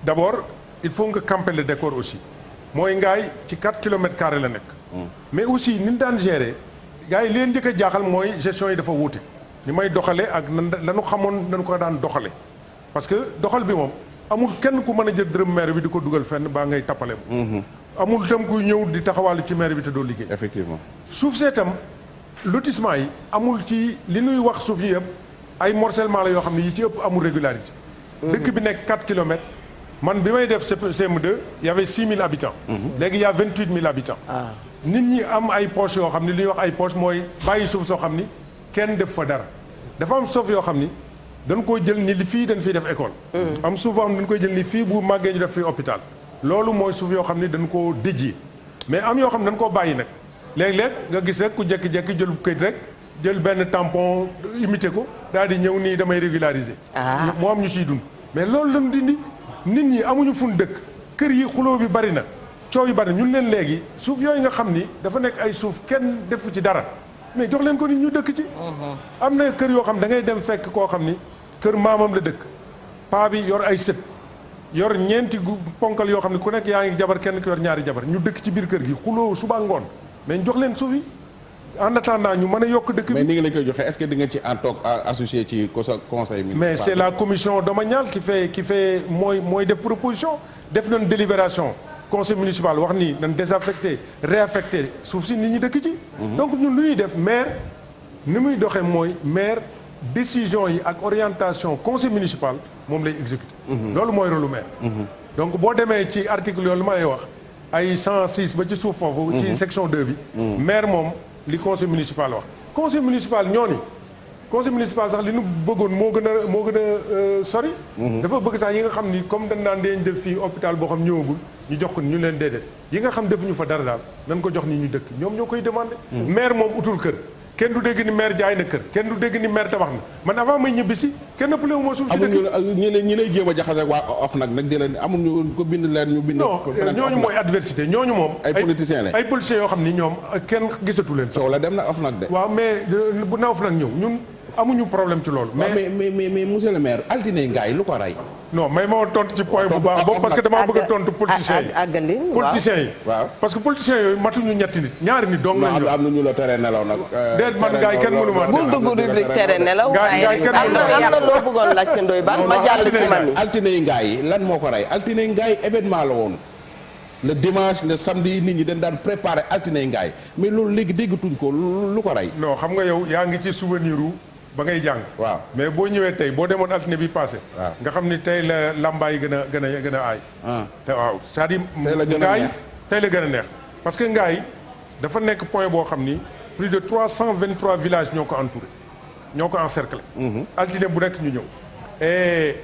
d'abord il faut nga camper le décor aussi mooy ngaay ci 4 kilomètres carrés la nekk. mais aussi ni ñu daan gérer gars yi leen njëkk a jaaxal mooy gestion yi dafa wuute. ni may doxale ak nan lanu xamoon nañu ko daan doxale parce que doxal bi moom amul kenn ku mën a jël dërëm maire bi di ko dugal fenn baa ngay tappale amul itam kuy ñëw di taxawàllu ci maire bi te doo liggéey. effectivement suuf see itam lotissement yi amul ci li ñuy wax suuf yi yëpp ay morcellement la yoo xam ne yi ci ëpp amul régularité. dëkk bi nekk 4 kilomètres man bi may def CM2 y avait 6000 habitants. léegi y a 28000 habitants. nit ñi am ay poches yoo xam ne li ñuy wax ay poches mooy bàyyi suuf soo xam ni kenn def fa dara. dafa am suuf yoo xam ni dañ koo jël ni li fii dañ fiy def école. am suuf yoo xam ne dañ koy jël ni fii bu màggee ñu def fii hôpital. loolu mooy suuf yoo xam ni dañ koo déjee mais am yoo xam ne dañ koo bàyyi nag léeg-léeg nga gis rek ku jékki-jékki jël këyit rek jël benn tampon imité ko daal di ñëw nii damay régulariser. moo am ñu ciy dund. mais loolu lañ dindi nit ñi amuñu fun dëkk kër yi xuloo bi bari na coow yi bari na ñun leen léegi suuf yooyu nga xam ni dafa nekk ay suuf kenn defu ci dara. mais jox leen ko nit ñu dëkk ci. am na kër yoo xam da ngay dem fekk koo xam ni kër maamam la dëkk paa bi yor ay sët yor ñeenti ponkal yoo xam ne ku nekk yaa ngi jabar kenn ki yor ñaari jabar ñu dëkk ci biir kër gi xuloo suba ngoon mais jox leen suuf yi en attendant ñu mën a yokk dëkk bi. mais ni nga lañ koy joxe est-ce que di nga ci en toog associé ci conseil municipal. mais c'est la commission domaniale qui fait mooy def proposition def nañ délibération. conseil municipal wax ni dañ désaffecté réaffecté suuf si nit ñi dëkk ci. donc ñun lu ñuy def maire ni muy doxee mooy maire décision yi ak orientation conseil municipal moom lay exécuter. loolu mooy rôle lu maire. donc boo demee ci article yooyu lu ma lay wax ay 106 ba ci suuf foofu. ci section 2 bi. maire moom li conseil municipal wax. conseil municipal ñooñu conseil municipal sax li nu bëggoon moo gën a sori. dafa bëgg sax yi nga xam ni comme dañ naan dañ def fii hôpital boo xam ñëwagul. ñu jox ko ñu leen déedéet yi nga xam defuñu fa dara daal nañ ko jox ni ñu dëkk ñoom ñoo koy demandé. maire moom utul kër kenn du dégg ni maire jaay na kër kenn du dégg ni maire tabax na man avant may ñibbi si kenn ëppale wu ma suuf ci dëkk. amuñu ñi lay jéem a jaxase ak waa OFNAC nag di leen amuñu ko bind leen ñu bind. non ñooñu mooy adversité ñooñu moom. ay politiciens lañ ay politiciens yoo xam ni ñoom kenn gisatu leen. soo la dem na OFNAC de. waaw mais bu na OFNAC ñëw ñun amuñu problème ci loolu. mais monsieur le maire altine ngaay lu ko rey. non mais moo tontu ci point bu baax boobu parce que damaa bëgg a tontu politiciens yi politiciens yi waaw parce que politiciens yooyu matuñu ñetti nit ñaari nit dong lañu am na ñu la tere nelaw nag déet man gaay kenn mënu ma bul dugg rubrique tere nelaw gaay kenn am na loo bëggoon laajte Ndoye Bane ma jàll ci man altine yi ngaay yi lan moo ko rey altine yi ngaay événement la woon le dimanche le samedi nit ñi dañ daan préparer altine yi ngaay mais loolu léegi déggatuñ ko lu ko rey non xam nga yow yaa ngi ci souvenir ba ngay jàng. waaw mais boo ñëwee tey boo demoon altine bi passé. nga xam ni tey la lambaay gën a aay. te waaw c'est-à-dire. tey la gën a neex tey la gën a neex. parce que ngaay dafa nekk point boo xam ni plus de 323 villages ñoo ko entouré ñoo ko encerclé. altine bu nekk ñu ñëw. et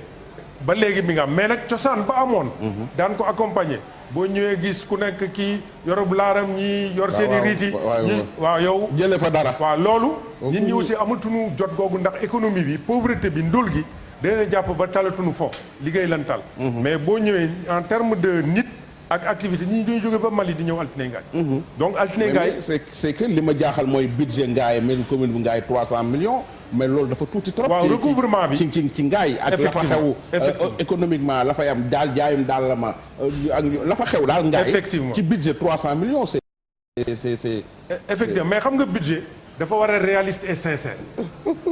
ba léegi mi nga am mais nag cosaan ba amoon. daan ko accompagner boo ñëwee gis ku nekk kii yorub laaram ñi yor seen i riiti ñi waaw yow jële fa dara. waaw loolu. nit ñi aussi amatuñu jot googu ndax économie bi pauvreté bi ndóol gi dana jàpp ba talatuñu fo liggéey lan tal. mais boo ñëwee en terme de nit. ak activité ñi ñuy jóge ba Mali di ñëw altine ngaay. donc altine ngaay c'est que li ma jaaxal mooy budget ngaay même commune bu ngaay 300 millions mais loolu dafa tuuti trop. waaw recouvrement bi ci ngaay ak la fa xew économiquement la fay am daal jaayum daal la ma ak la fa xew daal ngaay effectivement ci budget 300 millions c'est effectivement mais xam nga budget dafa war a réaliste et sincère.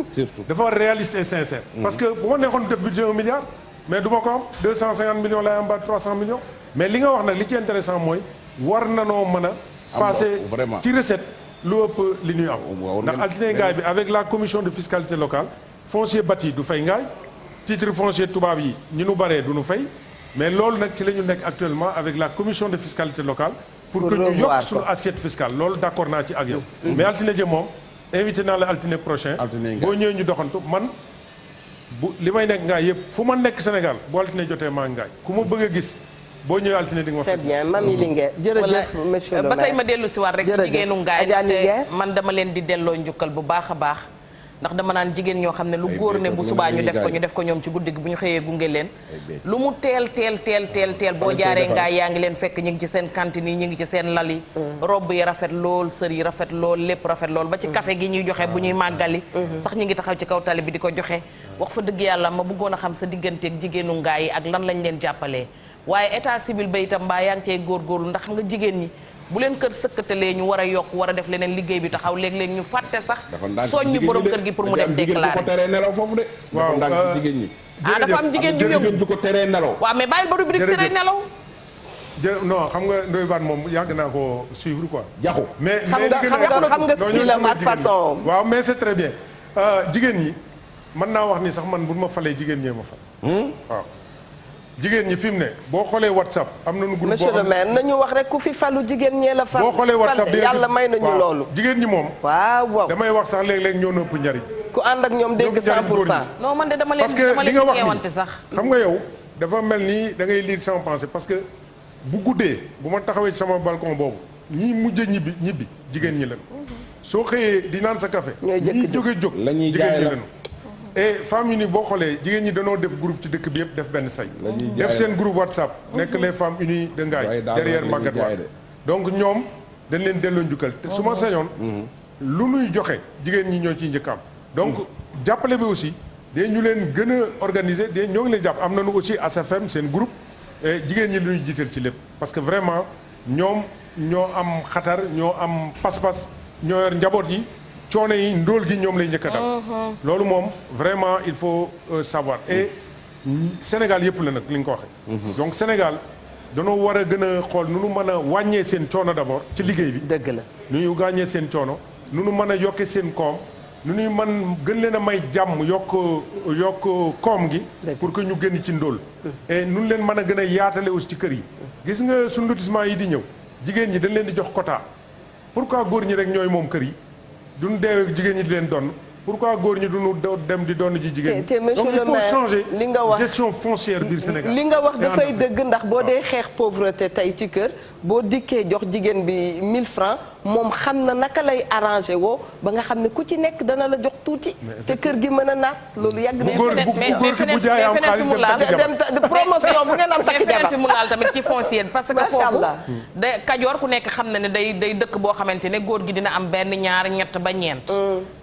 surtout dafa war a réaliste et sincère. parce que bu ma neexoon def budget 1 milliard mais du ma ko am 250 millions lay am ba 300 millions. mais li nga wax nag li ci intéressant mooy war nanoo mën a passer ci recette lu ëpp li ñuy am ndax altine ngaay bi avec la commission de fiscalité locale foncier bâti du fay ngaay titre foncier tubaab yi ñu nu baree du nu fay mais loolu nag ci la ñu nekk actuellement avec la commission de fiscalité locale pour que ñu yokk suñu assiette fiscale loolu d'accord naa ci ak yow mais altine jë moom invité naa la altine prochain boo ñëwee ñu doxantu man bu li may nekk ngaay yëpp fu ma nekk Sénégal bu altine jotee maa ngaay ku ma bëgg a gis boo ñëwee altine di nga ma très bien Mami Linguère jërëjëf monsieur le maire ba tey ma dellu si waat rek ci jigéenu ngaay te man dama leen di delloo njukkal bu baax a baax ndax dama naan jigéen ñoo xam ne lu góor ne bu subaa ñu def ko ñoom ci guddi gi bu ñu xëyee gunge leen lu mu teel boo jaaree ngaay yaa ngi leen fekk ñu ngi ci seen cantine yi ñu ngi ci seen lal yi robb yi rafet lool sër yi rafet lool lépp rafet lool ba ci café gi ñuy joxe bu ñuy màggali sax ñu ngi taxaw ci kaw tali bi di ko joxe wax fa dëgg yàlla ma bëggoon a xam sa digganteeg jigéenu ngaay yi ak lan lañ leen jàppalee waaye état civil ba itam mbaa yaa ngi cee góorgóorlu ndax nga jigéen ñi bu leen kër sëkkatalee ñu war a yokk war a def leneen liggéey bi taxaw léeg-léeg ñu fàtte sax soññu borom kër gi pour mu dem déclarer ko teree nelaw foofu de waaw ndànk jigéen ñi dafa am jigéen ñu yóbbu du ko teree nelaw waaw mais bàyyil ba rubrique teree nelaw non xam nga Ndoye Bane moom yàgg naa ko suivre quoi jaxu mais xam nga style am ak façon waaw mais c'est très bien jigéen ñi mën naa wax ni sax man bu ma falee jigéen ñee ma fal waaw jigéen ñi fi mu ne boo xoolee WhatsApp am nañu groupe monsieur le maire nañu wax rek ku fi falu jigéen ñee la fal boo xoolee WhatsApp yàlla may nañu loolu jigéen ñi moom waaw damay wax sax léeg-léeg ñoo nëpp njariñ ku ànd ak ñoom dégg 100%. non man de dama leen parce que li nga wax ñeewante sax xam nga yow dafa mel ni da ngay lire sama pensée parce que bu guddee bu ma taxawee ci sama balcon boobu ñii mujj ñibbi jigéen ñi leen soo xëyee di naan sa café ñii jóge jóg la ñuy jigéen ñi jaay leen et femmes yi ni boo xoolee jigéen ñi dañoo def groupe ci dëkk bi yëpp def benn say def seen groupe WhatsApp nekk les femmes unies de Ngaye derrière Maguette Wade donc ñoom dañ leen delloo njukkal te su ma sañoon lu nuy joxe jigéen ñi ñoo ciy njëkk am donc jàppale bi aussi de ñu leen gën a organiser de ñoo ngi leen jàpp am nañu aussi ASFM seen groupe jigéen ñi lu ñuy jiital ci lépp parce que vraiment ñoom ñoo am xatar ñoo am pas-pas ñoo yor njaboot yi coono yi ndóol gi ñoom lay njëkk a dal loolu moom vraiment il faut savoir et Sénégal yëpp la nag li nga ko waxee donc Sénégal danoo war a gën a xool nu nu mën a wàññee seen coono d'abord ci liggéey bi dëgg la nu ñu wàññee seen coono nu nu mën a yokke seen koom nu ñuy mën gën leen a may jàmm yokk koom gi pour que ñu génn ci ndóol et nu leen mën a gën a yaatale aussi ci kër yi gis nga suñu lotissement yi di ñëw jigéen ñi dañ leen di jox quota pourquoi góor ñi rek ñooy moom kër yi duñ deewee jigéen ñi di leen donn pourquoi góor ñi duñu dem di doon ji jigéen ñi donc il faut changer li nga wax gestion foncière biir Sénégal li nga wax dafay dëgg ndax boo dee xeex pauvreté tey ci kër boo dikkee jox jigéen bi 1000 francs moom xam na naka lay arrangé woo ba nga xam ne ku ci nekk dana la jox tuuti te kër gi mën a naat loolu yàgg na bu jaay am xaalis dem promotion bu ngeen am takk jabar fi mu laal tamit ci foncière parce que foofu da Kajoor ku nekk xam na ne day dëkk boo xamante ne góor gi dina am benn ñaar ñett ba ñeent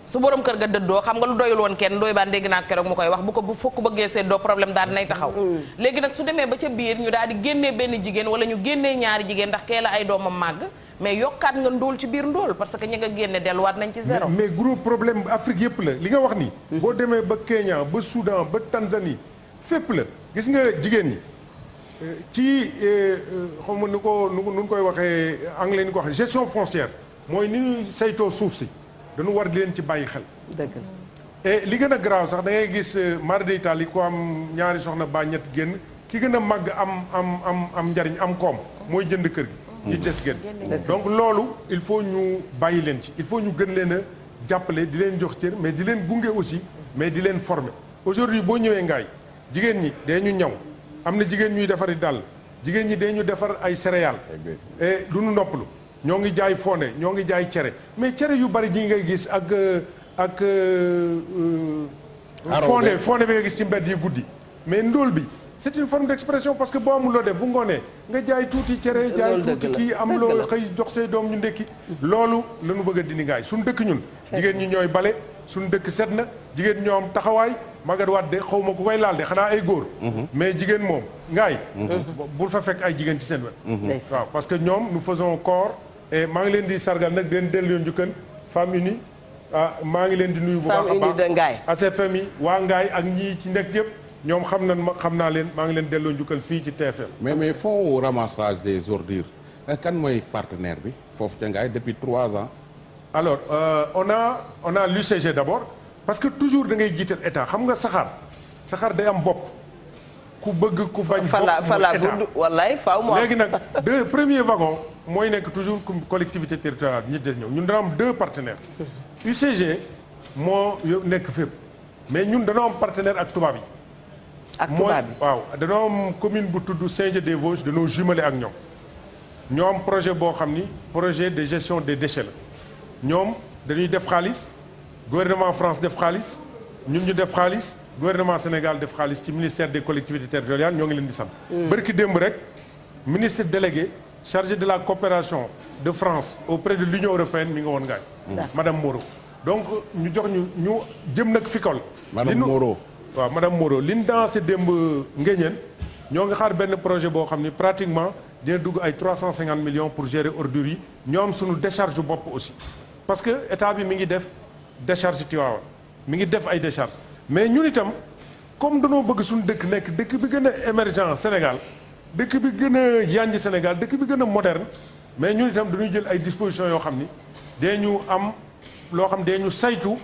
su borom kër ga dëddoo xam nga lu doyul woon kenn Ndoye Bane dégg naa keroog mu koy wax bu ko bu fukk bëggee seddoo problème daal dinay taxaw léegi nag su demee ba ca biir ñu daal di génnee benn jigéen wala ñu génnee ñaari jigéen ndax kee la ay doomam màgg mais yokkaat nga ndóol ci biir ndóol parce que ñi nga génne delluwaat nañ ci zéro mais gros problème Afrique yëpp la li nga wax nii boo demee ba Kenya ba Soudan ba Tanzanie fépp la gis nga jigéen ñi ci xaw ma nu koy waxee anglais ni ko waxee gestion foncière mooy ni ñuy saytoo suuf si dañu war di leen ci bàyyi xel dëgg et li gën a grave sax da ngay gis mari day taal yi ko am ñaari soxna ba ñett génn ki gën a màgg am njariñ am koom mooy jënd kër gi li des génn donc loolu il faut ñu bàyyi leen ci il faut ñu gën leen a jàppale di leen jox cër mais di leen gunge aussi mais di leen former aujourd'hui boo ñëwee ngaay jigéen ñi dee ñu ñaw am na jigéen ñuy defari dàll jigéen ñi dee ñu defar ay céréales et lu nu noppalu ñoo ngi jaay fonde ñoo ngi jaay cere mais cere yu bari ji ngay gis ak fonde bi nga gis ci mbedd yi guddi mais ndóol bi c'est une forme d'expression parce que boo amul loo def bu ngoonee nga jaay tuuti cere jaay tuuti kii am loo xëy jox say doom ñu ndekki loolu la ñu bëgg a dindi ngaay suñu dëkk ñun jigéen ñi ñooy bale suñu dëkk set na jigéen ñoo am taxawaay Maguette Wade de xaw ma ku koy laal de xanaa ay góor mais jigéen moom ngaay bul fa fekk ay jigéen ci seen wet waaw parce que ñoom nous faisons corps et maa ngi leen di sargal nag di leen dellu yoon njukkal Femmes Unies maa ngi leen di nuyu bu baax a baax ACFM yi waa ngaay ak ñii ci nekk yëpp ñoom xam naa leen maa ngi leen delloo njukkal fii ci TFM mais fonds ramassage des ordures kan mooy partenaire bi foofu ca ngaay depuis 3 ans alors on a l'UCG d'abord parce que toujours da ngay jiital état xam nga saxaar day am bopp ku bëgg ku bañ bopp état wallaay faaw mu léegi nag premier wagon mooy nekk toujours collectivité territoriale ñi des ñëw ñun dana am 2 partenaires UCG moo nekk fépp mais ñun dana am partenaire ak tubaab yi waaw danoo am commune bu tudd Saint-Dié-des-Vosges danoo jumelé ak ñoom ñoo am projet boo xam ni projet de gestion des déchets la ñoom dañuy def xaalis gouvernement France def xaalis ñun ñu def xaalis gouvernement Sénégal def xaalis ci ministère des collectivités territoriales ñoo ngi leen di sant bërki démb rek ministre délégué chargé de la coopération de France auprès de l'Union européenne mi nga woon ngaay madame Moreau donc ñu jox ñu jëm nag fikol madame Moreau waaw madame Moreau li ñu dansé démb ngéñeen ñoo ngi xaar benn projet boo xam ni pratiquement dina dugg ay 350 millions pour gérer ordures yi ñoo am suñu décharge bopp aussi parce que état bi mi ngi def décharge Tivaouane mi ngi def ay décharge mais ñun itam comme danoo bëgg suñu dëkk nekk dëkk bi gën a émergent Sénégal dëkk bi gën a yanj Sénégal dëkk bi gën a moderne mais ñun itam dañuy jël ay dispositions yoo xam ni dee ñu am loo xam dee ñu saytu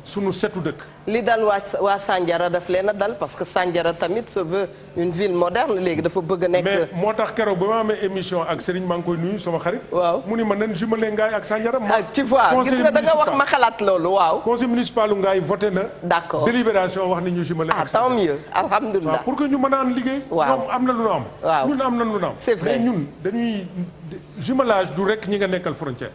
sunu setu dëkk. li dal waa Sandiara daf leen a dal parce que Sandiara tamit se veut une ville moderne léegi dafa bëgg a nekk. mais moo tax keroog ba ma amee émission ak Serigne maa ngi koy nuyu sama xarit. waaw mu ni ma nan jumelé Ngaye ak Sandiara. tu vois gis nga da nga wax ma xalaat loolu waaw. conseil municipal u Ngaye voté na. d'accord délibération wax ni ñu jumelé ak Sandiara. tant mieux alhamdulilah. waaw pour que ñu mën a ànd liggéey. waaw ñoom am na lu ñu am. waaw ñun am na lu ñu am. c'est vrai mais ñun dañuy jumelage du rek ñi nga nekkal frontière.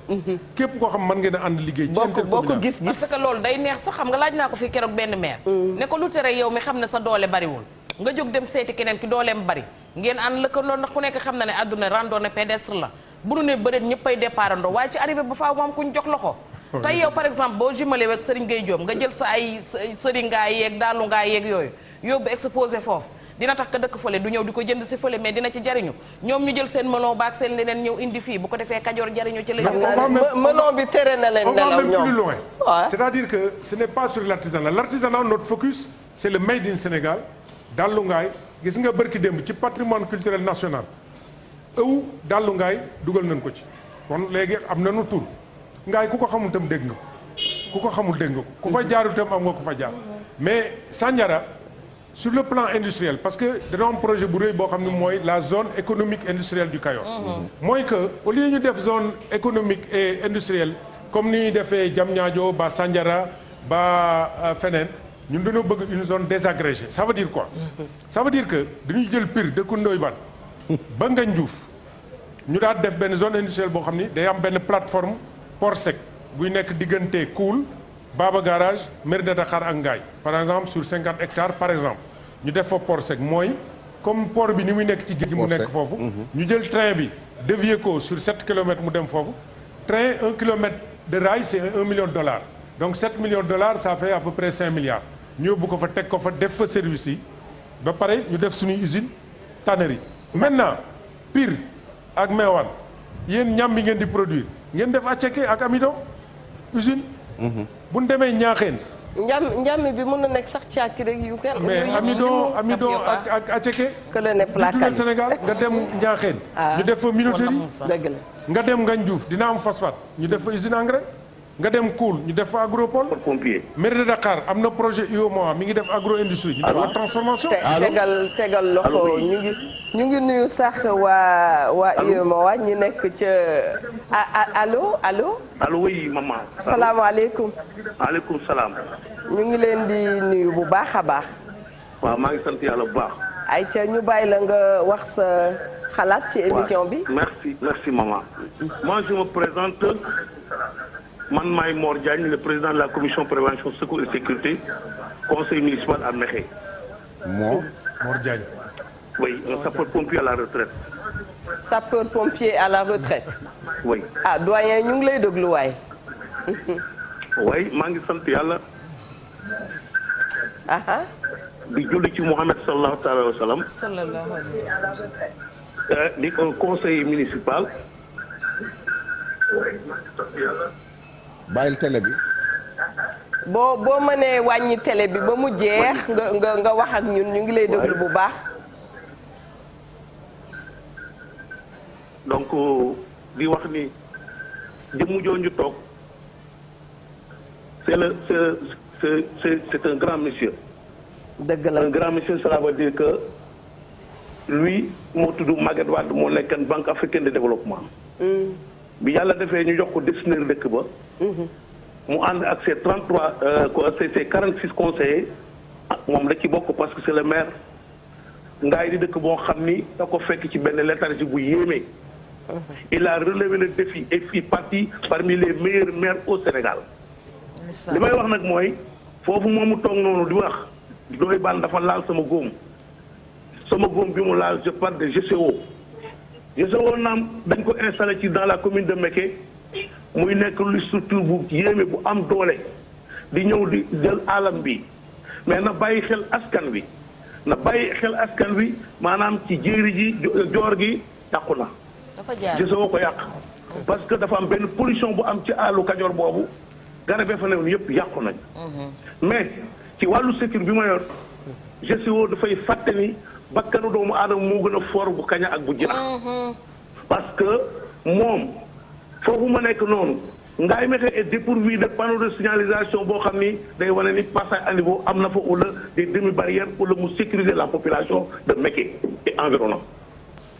képp koo xam mën ngeen a ànd liggéey. ci boo ko gis parce que loolu day neex sax xam nga laaj naa ko fi keroog benn maire. ne ko lu tere yow mi xam ne sa doole bariwul nga jóg dem seeti keneen ki dooleem bari ngeen ànd lëkkaloo ndax ku nekk xam na ne àdduna randonnée pédestre la bu nu ne bëreet ñëppay départandoo waaye ci arrivé ba faaw moom ku ñu jox loxo. tey yow par exemple boo jumelé ak Serigne Gueye Diop nga jël sa ay sëriñ ngaa yeeg daalu ngaa yeeg yooyu yóbbu exposé foofu dina tax ka dëkk fële du ñëw di ko jënd si fële mais dina ci jariñu ñoom ñu jël seen melon baak seen leneen ñëw indi fii bu ko defee Kajoor jariñu ci la melon bi tere na leen nelaw on va même ñoom plus loin. C'est-à-dire que ce n'est pas sur l'artisanat. L'artisanat notre focus c'est le made in Sénégal Dallu Ngaye gis nga bërki démb ci patrimoine culturel national ëw Dallu Ngaye dugal nañ ko ci kon léegi am nañu tur Ngaye ku ko xamul tam dégg nga ku ko xamul dégg nga ku fa jaarul tam am nga ku fa jaar mais Sandiara sur le plan industriel parce que dañoo am projet bu rëy boo xam ne mooy la zone économique industrielle du Kayor mooy que au lieu ñu def zone économique et industrielle comme ni ñuy defee Diamniadio ba Sandiara ba feneen ñun dañoo bëgg une zone désagrégée ça veut dire quoi ça veut dire que dañuy jël Pire dëkku Ndoye Bane ba Ngagne Diouf ñu daal def benn zone industrielle boo xam ni day am benn plateforme port sec buy nekk diggante Koul Baba Garage Mérina Dakhar ak Ngaye par exemple sur 50 hectares par exemple ñu def fa port sec mooy comme port bi ni muy nekk ci géej gi mu nekk foofu ñu jël train bi dévier ko sur 7 kilomètres mu dem foofu train 1 kilomètre de rail c'est $1 million donc 7 millions de dollars ça fait à peu près 5 milliards ñu yóbbu ko fa teg ko fa def fa service yi ba pare ñu def suñuy usine tannerie maintenant Pire ak Mewane yéen ñam bi ngeen di produire ngeen def Aceke ak Amidon usine bu ñu demee Ñaaxeen njàmm bi mën na nekk sax caaki rek yu kenn. mais Amidon ak Aceke que le ne du Sénégal nga dem Ñaaxeen ñu def fa minoterie dëgg la nga dem Ngagne Diouf dina am phosphate ñu def fa usine engrais nga dem Koul ñu def fa agropole. pompier. mairie de Dakar am na projet UEMOA mi ngi def agro industrie. ñu def fa transformation. tegal loxo ñu ngi nuyu sax waa UEMOA ñu nekk ca allo. allo oui maman. salaamaaleykum. maaleykum salaam. ñu ngi leen di nuyu bu baax a baax. waaw maa ngi sant yàlla bu baax. ayca ñu bàyyi la nga wax sa xalaat ci émission bi. merci maman. moi je me présente. man maay Mor Diagne le président de la commission prévention secours et sécurité conseil municipal à Mékhé. Mor Diagne. oui un sapeur-pompier à la retraite. sapeur-pompier à la retraite. oui. ah doyen ñu ngi lay déglu waay. oui maa ngi sant yàlla. di julli ci Mouhamed sallallahu alayhi wa sallam. sallallahu alayhi wa sallam. di un conseiller municipal. bàyyil télé bi. boo mënee wàññi télé bi ba mu jeex nga wax ak ñun ñu ngi lay déglu bu baax. donc di wax ni jëmm jooju toog c'est un grand monsieur. dëgg la un grand monsieur cela veut dire que lui moo tudd Maguette Wade moo nekkan Banque africaine de développement. bi yàlla defee ñu jox ko décisionnaire dëkk ba. mu ànd ak ses 33 ses 46 conseillers moom da ci bokk parce que c'est le maire ngaay di dëkk boo xam ni da ko fekk ci benn léthargie bu yéeme. il a relevé le défi et fait partie parmi les meilleurs maires au Sénégal. li may wax nag mooy foofu moom mu toog noonu di wax Ndoye Bane dafa laal sama góom bi mu laal je parle de GCO. GCO naam dañ ko installé ci dans la commune de Mékhé muy nekk lu structure bu yéeme bu am doole di ñëw di jël alam bi mais na bàyyi xel askan wi maanaam ci jéeri ji joor gi yàqu na. dafa jaar GCO ko yàq. parce que dafa am benn pollution bu am ci àllu Kajoor boobu garab yi fa newoon yëpp yàqu nañ. mais ci wàllu sécurité bi ma yor GCO dafay fàtte ni bakkanu doomu aadama moo gën a fort bu kaña ak bu jinax. parce que moom foofu ma nekk noonu Ngaye Mékhé est dépourvu de panneaux de signalisation boo xam ni day wane ni passage à niveau am na fa wala des demi-barrières wala mu sécuriser la population de Mékhé et environnement.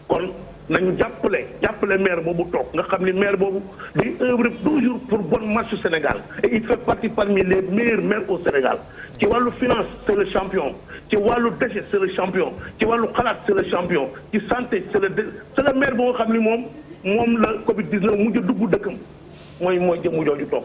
kon nañu jàppale maire boobu toog nga xam ni maire boobu day œuvre toujours pour bonne marche Sénégal et il fait partie parmi les meilleurs maires au Sénégal. ci wàllu finance c'est le champion ci wàllu déchet c'est le champion ci wàllu xalaat c'est le champion ci santé c'est le maire boo xam ni moom la Covid-19 mujj a dugg dëkkam mooy jëmu jooju toog.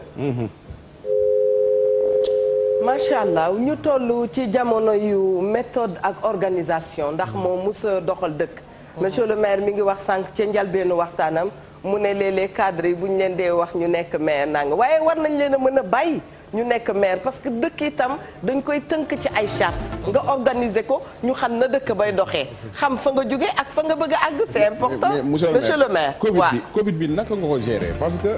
macha allah ñu toll ci jamono yu méthode ak organisation ndax moom musa doxal dëkk. monsieur le maire mi ngi wax sànq ca njalbeenu waxtaanam mu ne léeg-léeg cadre yi bu ñu leen dee wax ñu nekk maire nanga waaye war nañ leen a mën a bàyyi ñu nekk maire parce que dëkk itam dañ koy tënk ci ay charte nga organiser ko ñu xam na dëkk bay doxee xam fa nga jóge ak fa nga bëgg a àgg c'est important monsieur le maire Covid bi naka nga ko gérer parce que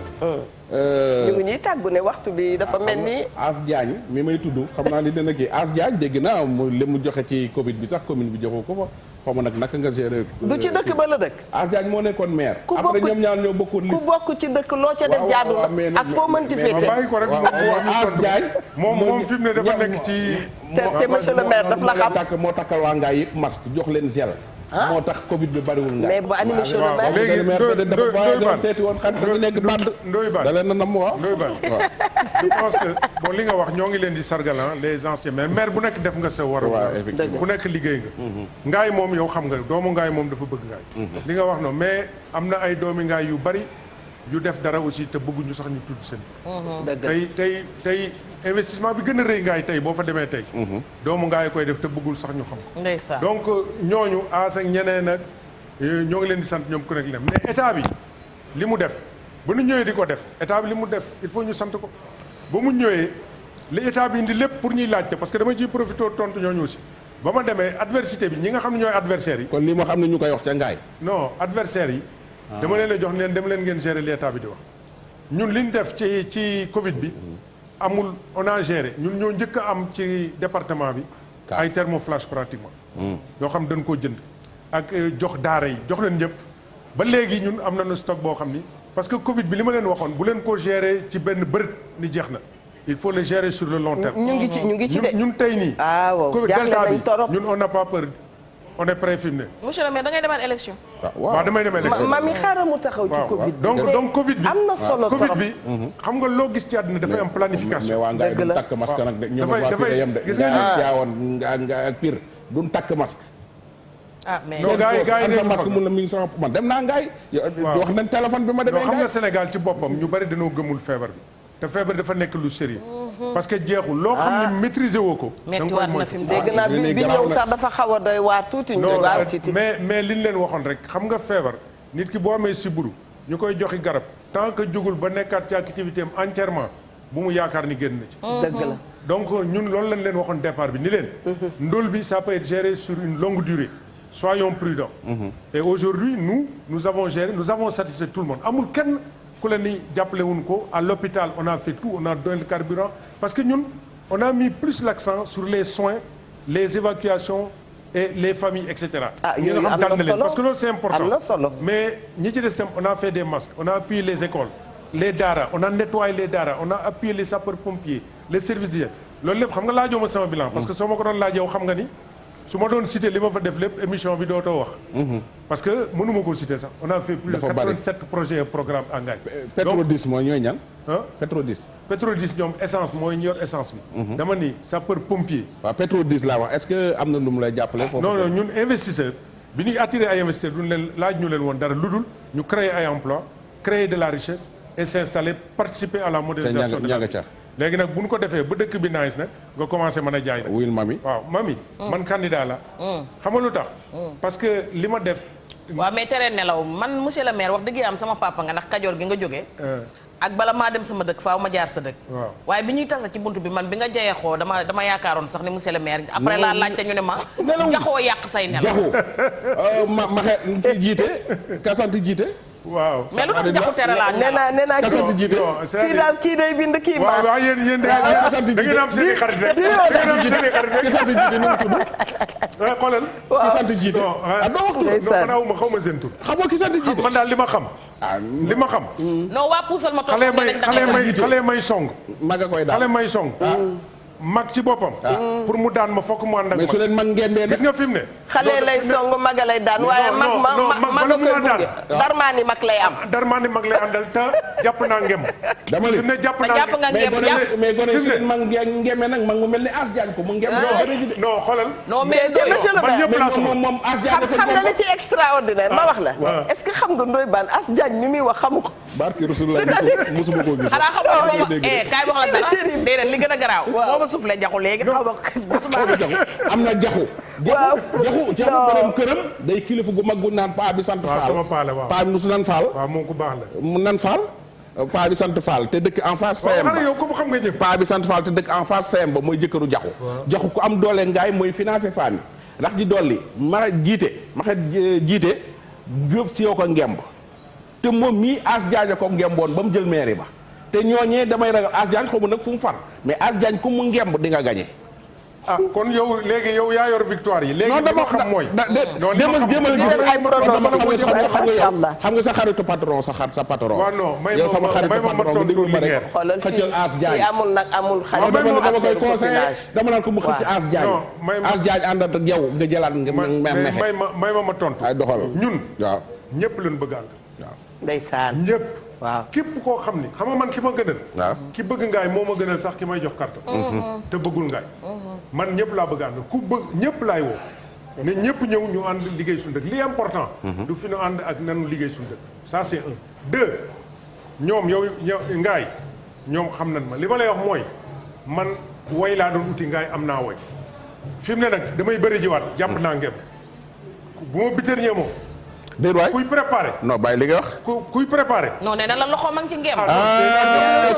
ñu ngi ñuy tàggu ne waxtu bi dafa mel ni As Diagne mi may tudd xam naa ni dina kii As Diagne dégg naa li mu joxe ci Covid bi sax commune bi joxoo ko fa xaw ma nag naka nga gérer. du ci dëkk ba la dëkk. As Diagne moo nekkoon maire. après ñoom ñaar ñoo bokkoon liste. ku bokk ci dëkk loo ca def jaadu na ak foo mënti féete. bàyyi ko rek As Diagne. moom fi mu ne dafa nekk ci. te monsieur le maire daf la xam moo takkal waa Ngaye yëpp masque jox leen gel. moo tax Covid bi bariwul nga. mais ba animé monsieur le maire. léegi dafa voyagé seeti woon xarit ñu nekk band. Ndoye Bane da leen na nam waaw. Ndoye Bane je pense que bon li nga wax ñoo ngi leen di sargal les anciens maire bu nekk def nga sa war ku nekk liggéey nga. Ngaye moom yow xam nga doomu Ngaye moom dafa bëgg Ngaye. li nga wax noonu mais am na ay doomi Ngaye yu bari yu def dara aussi te bëgguñu sax ñu tudd seen. tey investissement bi gën a rëy Ngaye tey boo fa demee tey. doomu Ngaye koy def te bëggul sax ñu xam ko. ndeysaan donc ñooñu as ak ñeneen ak ñoo ngi leen di sant ñoom ku nekk leen mais état bi li mu def ba nu ñëwee di ko def état bi li mu def il faut ñu sant ko ba mu ñëwee li état bi indi lépp pour ñuy laajte parce que dama ciy profité tontu ñooñu aussi ba ma demee adversité bi ñi nga xam ne ñooy adversaires yi. kon lii ma xam ne ñu koy wax ca Ngaye. non adversaires yi. dama leen a jox leen dem leen ngeen gérer li état bi di wax ñun li ñu def ci Covid bi. amul on a géré ñun ñoo njëkk a am ci département bi. ay thermoflash pratiquement. yoo xam dañ koo jënd. ak jox daara yi jox leen ñëpp ba léegi ñun am nañu stock boo xam ni parce que Covid bi li ma leen waxoon bu leen ko gérer ci benn bërët ni jeex na il faut le gérer sur le long terme. ñu ngi ci de ñun tey nii. waaw Covid jaaxle delta nañ bi torop. ñun on n'a pas peur on est prêt fi mu ne. monsieur le maire da ngay demaat élection. waaw damay dem élection. mami xaaral mu taxaw ci Covid bi. donc Covid bi am na solo Covid trop. bi. xam nga loo gis ci àdduna dafay am planification. mais waa Ngaye dëgg la. duñ takk masque nag de ñoom dafay waa dafay fii yem de gis nga Ngaye Tivaouane nga ak Pire duñ takk masque. ah mais non gars yi am sa dañu masque fa mun na mi ngi sama man dem naa Ngaye. wax nañ téléphone bi ma demee xam nga Ngaye. Sénégal ci boppam ñu bari dañoo gëmul feebar bi te feebar dafa nekk lu sérieux parce que jeexul loo xam ne maîtriser woo ko. da nga metti koy waat na moytu. fi mu dégg naa bi ñëw sax dafa xaw a doy waar tuuti. ñu non waaw tuuti. mais li ñu leen waxoon rek xam nga feebar nit ki boo amee sibbiru ñu koy joxi garab tant que jógul ba nekkaat ci activité am entièrement bu mu yaakaar ni génn na ci. dëgg la. donc ñun loolu lañ leen waxoon départ bi ni leen. ndóol bi ça peut être géré sur une longue durée. soyons prudents. Et aujourd'hui nous avons géré nous avons satisfait tout le monde amul kenn ku leen ni jàppale wuñ ko à l'hôpital on a fait tout on a donné le carburant parce que ñun on a mis plus l'accent sur les soins les évacuations et les familles et cetera. ñi nga xam dal na leen parce que loolu c'est important. am na solo mais ñi ci des tam on a fait des masques on a appuyé les écoles les daara on a nettoyé les daara on a appuyé les sapeurs-pompiers les services d'hygiène loolu lépp xam nga laajoo ma sama bilan. parce que soo ma ko doon laaj yow xam nga ni su ma doon citer li ma fa def lépp émission bi dootoo wax. parce que mënuma ko citer sax on a fait plus de 87 projets et programmes à Ngaye. Petrodis mooy ñooy ñan. ah Petrodis. Petrodis ñoom essence mooy ñu yor essence bi. dama ni sapeur-pompier. waaw Petrodis laa wax est-ce que am na lu mu lay jàppale. foofu non non ñun investisseur bi ñuy attirer ay investisseurs duñ leen laaj ñu leen woon dara lu dul ñu créer ay emplois créer de la richesse et s'installer participer à la modernisation de la ville. léegi nag bu ñu ko defee ba dëkk bi nice nag nga commencé mën a jaay nag. wuyul mami. waaw mami. man candidat la. xam nga lu tax. parce que li ma def. waaw mais tere nelaw man monsieur le maire wax dëgg am sama papa nga ndax Kajoor gi nga jógee. ak bala maa dem sama dëkk faaw ma jaar sa dëkk. waaw waaye bi ñuy tasa ci buntu bi man bi nga jeexoo dama yaakaaroon sax ni monsieur le maire. après laa laajte ñu ne ma. jaxoo yàq say nelaw. jaxu ma xe jiite ka sant jiite. waaw mais lu tax jaxu tere laa nee naa sant jiite. kii daal kii day bind kii maas. waaw yéen da ngeen am seen i xarit rek. da ngeen am seen i xarit rek. ki sant jiite nu mu tudd. xoolal. ki sant jiite. ah doo wax tur. non xaw ma seen tur. xam nga ki sant jiite. man daal li ma xam. li ma xam. non waa puusal ma toog xale may song. maga koy daal xale may song. mag ci boppam. pour mu daan ma fokk mu ànd ak mais su leen mag ngeen dee gis nga fi mu ne. xale lay song maga lay daan waaye mag ma koy gunge. darmaani mag lay am. darmaani mag lay àndal te jàpp naa ngem. dama fi mu ne jàpp naa nga ngem mais gone su leen mag ngeme nag mag mu mel ni As Diagne ko mu ngem. non xoolal. non mais monsieur le maire man ñëpp laa soxla moom As Diagne xam nga li ci extraordinaire ma wax la. est-ce que xam nga Ndoye Bane As Diagne mi muy wax xamu ko. barki Rasulullah musuma koo gis. xanaa xamoo moom kaay wax la dara déedéet li gën a garaaw. moo ma soufflé jaxu léegi xaw ma am na jaxu. waaw jaxu borom këram day kilifa gu mag gu naan paa bi sant Fall. sama paa la waaw paa bi musu nan Fall. waaw moom ku baax la. mu nan Fall. paa bi sant Fall te dëkk en face CM ba yow comme xam nga ñëpp. paa bi sant Fall te dëkk en face CM ba mooy jëkkëru jaxu. jaxu ku am doole ngaay mooy financer famille ndax di dolli ma jiite jóob si yow ko ngemb te moom mii As Diagne ko ngemboon ba mu jël mairie ba te ñooñee damay ragal As Diagne xaw ma nag fu mu far mais As Diagne ku mu ngemb di nga gagné. ah kon yow léegi yow yaa yor victoire yi. léegi li ma xam mooy. xam nga sa xaritu patron sa patron. waaw non may yow sama xaritu patron bi déglu ma rek xëccal As Diagne. amul nag amul xarit. dama koy conseillé dama naan ko mu xëcc As Diagne. As Diagne àndat ak yow nga jëlaat nga mexe. may ma tontu. ay doxal ñun. waaw ñëpp lañ bëgg ànd. waaw ndeysaan ñëpp. waaw képp koo xam ni xam nga man ki ma gënal. waaw ki bëgg ngaay moo ma gënal sax ki may jox carte. te bëggul ngaay. man ñëpp laa bëgg ànd ku bëgg ñëpp laay woo. ne ñëpp ñëw ñu ànd liggéey suñu dëkk li important. du fi ñu ànd ak nanu liggéey suñu dëkk. ça c'est un. deux ñoom yow ngaay ñoom xam nañ ma li ma lay wax mooy man woy laa doon uti ngaay am naa woy fi mu ne nag damay bëri jiwaat jàpp naa ngem bu ma biteer ñee moom. déet waay kuy préparé. non bàyyi li nga wax. kuy préparé. non nee na la loxo ma ngi ci ngem.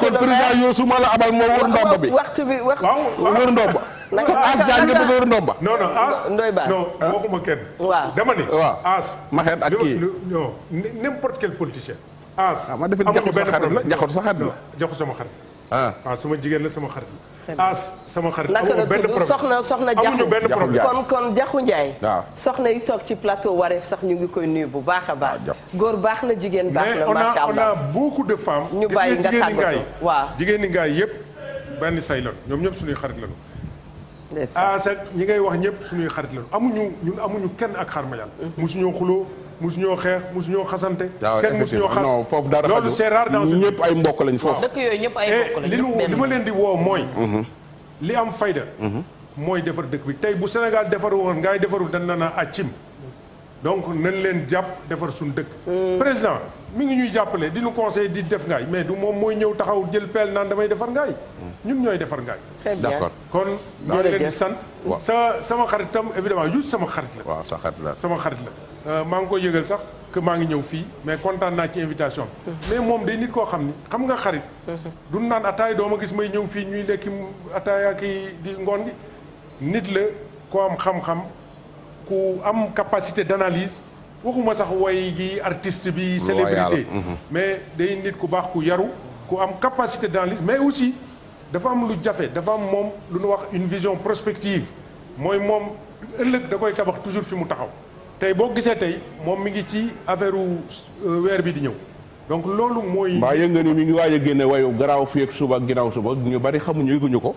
kon président Youssou ma la abal moo wër ndomba bi. waxtu bi wax. waaw wër ndomba. kon As Diagne nga bëgg wër ndomba. non As. Ndoye Bane non waxuma kenn. waaw dama ni. waaw As. Maxet ak kii non n'importe quel politicien. As ma defe jaxu sa xarit la jaxu sa xarit la. jaxu sama xarit. ah waaw sama jigéen la sama xarit. As sama xarit naka la amuñu benn tudd problème soxna amuñu benn problème. kon Jaxu Njaay waaw soxna yi toog ci plateau Wareef sax ñu ngi koy nuyu bu baax a baax. góor baax na jigéen baax mais na macha on allah a beaucoup de femmes. ñu bàyyi nga jigéen ñi ngaay tàggatoo waaw. jigéen ñi ngaay yëpp benn say lan ñoom ñëpp suñuy xarit lañu. ndeysaan. As ak ñi ngay wax ñëpp suñuy xarit lañu amuñu kenn ak xarma yàlla. musuñoo xuloo musuñoo xeex musuñoo xasante. kenn musuñoo xas non foofu dara loolu c'est rare dans ñëpp ay mbokk lañ foofu. dëkk yooyu ñëpp ay mbokk lañu. li ma leen di woo mooy. li am fayda. mooy defar dëkk bi tey bu Sénégal defar woon ngay defarul dañ naan accim donc nañ leen jàpp defar suñu dëkk. président mi ngi ñuy jàppale di ñu conseil di def ngaay mais du moom mooy ñëw taxaw jël peel naan damay defar ngaay ñun ñooy defar ngaay. très bien d'accord kon maa ngi leen di sant. waaw sama xaritam évidemment juste sama xarit la. waaw sa xarit la. sama xarit la maa ngi koy yëgal sax que maa ngi ñëw fii mais kontaan naa ci invitation bi. mais moom day nit koo xam ni xam nga xarit. du naan ataay doo ma gis may ñëw fii ñuy lekki ataaya kii di ngoon gi nit la ko am xam-xam ku am capacité d'analyse waxuma sax way gi artiste bi célébrité mais day nit ku baax ku yaru ku am capacité d'analyse mais aussi dafa am lu jafe dafa am moom lu ñu wax une vision prospective mooy moom ëllëg da koy tabax toujours fi mu taxaw tey boo gisee tey moom mi ngi ci affaire weer bi di ñëw donc loolu mooy. mbaa yëg nga ni mi ngi waaj a génne wayu garaaw fii ak suba ak ginnaaw suba ñu bari xamuñu yëguñu ko.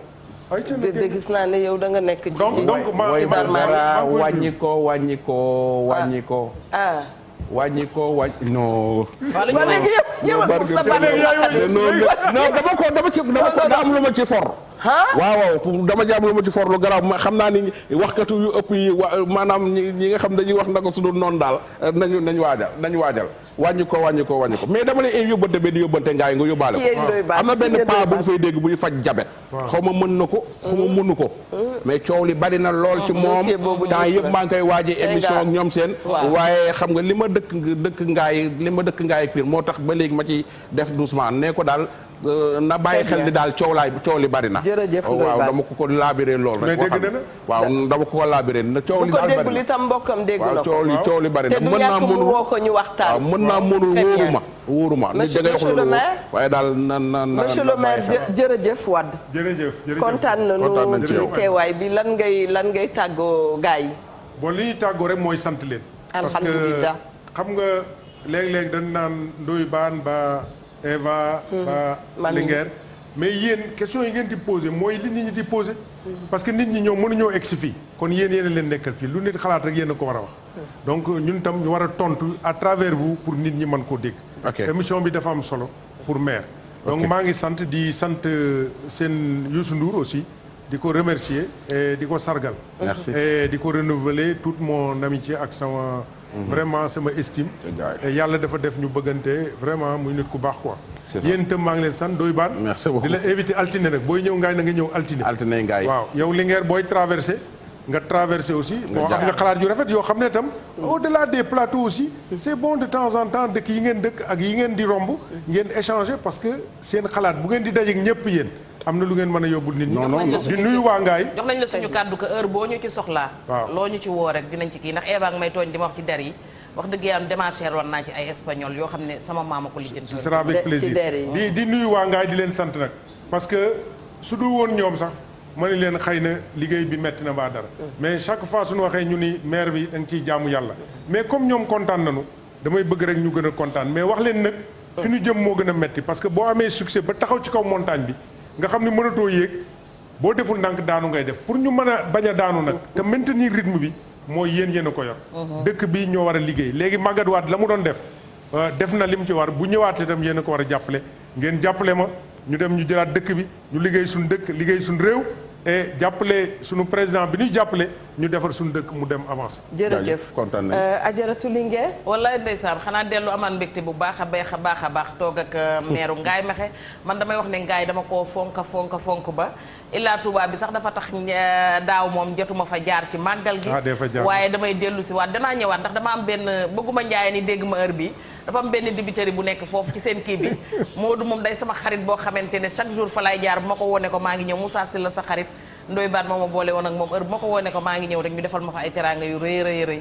ay ca de gis naa ne yow da nga nekk. ci donc way daal maa dara wàññi ko wàññi ko. ah. wàññi ko wàññi non. ba léegi yëpp non dama am lu ma ci for. waaw dama jaam lu ma ci for lu garaaw ma xam naa ni waxkatu yu ëpp yi maanaam ñi nga xam dañuy wax naka su dul noonu daal nañu waajal wàññi ko mais dama ne yóbbante benn yóbbante ngaay nga yóbbaale ko. am na benn paa bu ñu fay dégg buy faj jabet. xaw ma mën na ko xaw ma mënu ko. mais coow li bari na lool ci moom. temps yëpp maa ngi koy waajee émission ak ñoom seen. waaye xam nga li ma dëkk ngaay Pire moo tax ba léegi ma ci def doucement nee ko daal. na bàyyi xel ni daal coow li bari na. jërëjëf waaw dama ko laabiree lool rek. mais dégg na waaw dama ko laabiree na coow li daal bari na. bu ko déggul itam mbokkam dégg na ko. waaw coow li bari na. te du ñàkk mu woo ko ñu waxtaan. waaw mën naa mënul wóoruma. monsieur le maire waaye daal na monsieur le maire jërëjëf Wade. jërëjëf kontaan nañu ci teewaay bi lan ngay tàggoo gars yi. bon li ñuy tàggoo rek mooy sant leen. alhamdulilah parce que xam nga léeg-léeg dañ naan Ndoye Bane ba Eva ba Linguère mais yéen question yi ngeen di posé mooy li nit ñi di posé parce que nit ñi ñëw mënuñoo egg si fii kon yéen a leen nekkal fii lu nit xalaat rek yéen a ko war a wax donc ñun tam ñu war a tontu à travers vous pour nit ñi mën koo dégg émission bi dafa am solo pour maire donc maa ngi sant di sant seen Youssou Ndour aussi di ko remercier et di ko sargal et di ko renouveler toute mon amitié ak sama vraiment sama estime et yàlla dafa def ñu bëggante vraiment muy nit ku baax quoi yéen itam maa ngi leen sant Ndoye Bane merci beaucoup di la invité altine nag booy ñëw ngaay na nga ñëw altine ngaay waaw yow Linguère booy traversé nga traversé aussi bon am nga xalaat yu rafet yoo xam ne itam au-delà des plateaux aussi c'est bon de temps en temps dëkk yi ngeen dëkk ak yi ngeen di romb ngeen échanger parce que seen xalaat bu ngeen di dajeek ñëpp yéen am na lu ngeen mën a yóbbul nit ñi di nuyu waa ngaay jox nañ la suñu kàddu ko heure boo ñu ci soxlaa loo ñu ci woo rek dinañ ci kii ndax Eva ak may tooñ di ma wax ci der yi wax dëgg yàlla démarcher woon naa ci ay espagnol yoo xam ne sama maama ko lijjanti. ce sera avec plaisir di nuyu waa ngaay di leen sant nag parce que su dul woon ñoom sax ma ne leen xëy na liggéey bi metti na mbaa dara mais chaque fois suñu waxee ñu ni maire bi da nga ciy jaamu yàlla mais comme ñoom kontaan nañu damay bëgg rek ñu gën a kontaan mais wax leen nag fi ñu jëm moo gën a metti parce que boo amee succès ba taxaw ci kaw montagne bi nga xam ni mënatoo yéeg boo deful ndànk daanu ngay def pour ñu mën a bañ a daanu nag te maintenir rythme bi mooy yéen a ko yor dëkk bi ñoo war a liggéey léegi Magatte Wade la mu doon def def na li mu ci war bu ñëwaatee itam yéen a ko war a jàppale ngeen jàppale ma ñu dem ñu jëlaat dëkk bi ñu liggéey suñu dëkk liggéey suñu réew et jàppale suñu président bi ñuy jàppale ñu defar suñu dëkk mu dem avancé. jërëjëf kontaan nañu Ajaratu Linguère. wallaay ndeysaan xanaa dellu amaan mbégte bu baax a baax toog ak meeru Ngaye Mékhé man damay wax ne Ngaye dama koo fonk ba Ila Touba bi sax dafa tax daaw moom jotuma fa jaar ci màggal gi waaye damay dellu si waat danaa ñëwaat ndax dama am benn bëgguma njaay ni dégg ma heure bi dafa am benn dibiteri bu nekk foofu ci seen kii bi Modou moom day sama xarit boo xamante ne chaque jour fa lay jaar bu ma ko wone ko maa ngi ñëw Moussa Sylla sa xarit Ndoye Bane moo ma boole woon ak moom heure bu ma ko wone ko maa ngi ñëw rek ñu defal ma fa ay teraanga yu rëy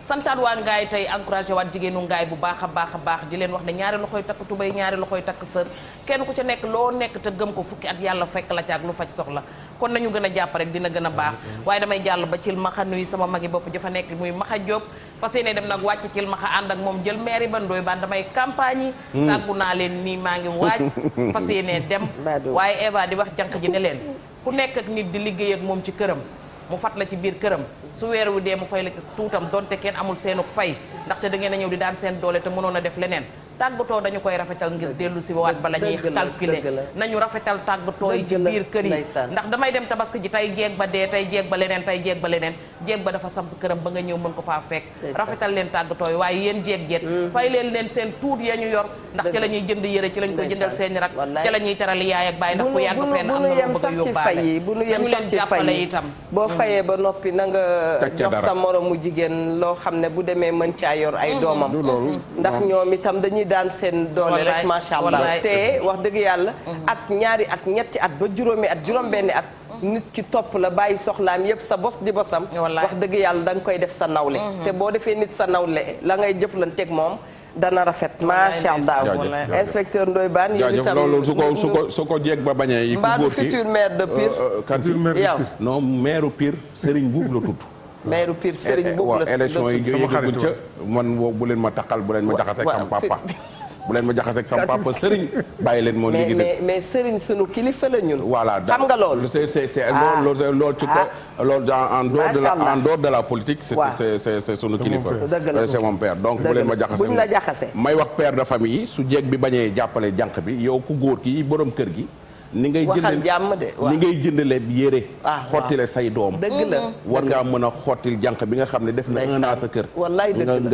santaat waa ngaay tey encouragé waat jigéenu ngaay bu baax a baax di leen wax ne ñaari loxoy takk tubay ñaari loxoy takk sër kenn ku ca nekk loo nekk te gëm ko fukki at yàlla fekk la ca ak lu faj soxla kon nañu gën a jàpp rek dina gën a baax waaye damay jàll ba cil maxa nuyu sama magi bopp jafa nekk muy maxa Jóob fas yéene dem nag wàcc cil maxa ànd ak moom jël mairie ba Ndoye Bane damay campagne yi tàggu naa leen nii maa ngi waaj fas yéene dem waaye Eva di wax jànq ji ne leen ku nekk ak nit di liggéey ak moom ci këram mu fat la ci biir këram su weer wi dee mu fay la ci tuutam donte kenn amul seenuk fay ndaxte da ngeen a ñëw di daan seen doole te mënoon a def leneen tàggatoo dañu koy rafetal ngir dellu si waat bala ñuy calculer nañu rafetal tàggatoo yi ci biir kër yi ndax damay dem tabaski ji tey jeeg ba dee tey jeeg ba leneen tey jeeg ba leneen jeeg ba dafa samp këram ba nga ñëw mën ko faa fekk rafetal leen tàggatoo yi waaye yéen jeeg fay leen seen tuut ya ñu yor ndax ca la ñuy jënd yëre ci lañ koy jëndal seen rak ca la ñuy terali yaay ak baay ndax ku yàgg fenn am na lu bëgg a yóbbaale bu nu yem sax ci fay yi itam boo fayee ba noppi na nga jox sa moromu jigéen loo xam ne bu demee mën caa yor ay doomam ndax ñoom itam dañuy daan seen doole rek macha allah te wax dëgg yàlla at ñaari at ñetti at ba juróomi at juróom-benni at nit ki topp la bàyyi soxlaam yëpp sa bos di bosam wax dëgg yàlla da nga koy def sa nawle te boo defee nit sa nawle la ngay jëflanteeg moom dana rafet macha allah inspecteur Ndoye Bane yow itam loolu su ko jeeg ba bañee yi mbaa du futur maire de Pire yow non maire Pire Serigne Boub la tudd maire Pire Serigne Boub la élection yi yëguñ ca man bu leen ma taqal bu leen ma jaxase ak sama papa bu leen ma jaxaseeg sama papa Serigne bàyyi leen moo liggéey mais Serigne sunu kilifa la ñun. voilà xam nga loolu. loolu ci ko loolu en dehors de la politique. c'est sunu kilifa. c'est mon père donc bu leen ma jaxase. buñ la jaxase. may wax père de famille yi su jeeg bi bañee jàppale jànq bi yow ku góor ki borom kër gi. ni ngay waxal jàmm de ni ngay jëndale yére xottile say doom dëgg la war ngaa mën a xottil jànq bi nga xam ne def na un an sa kër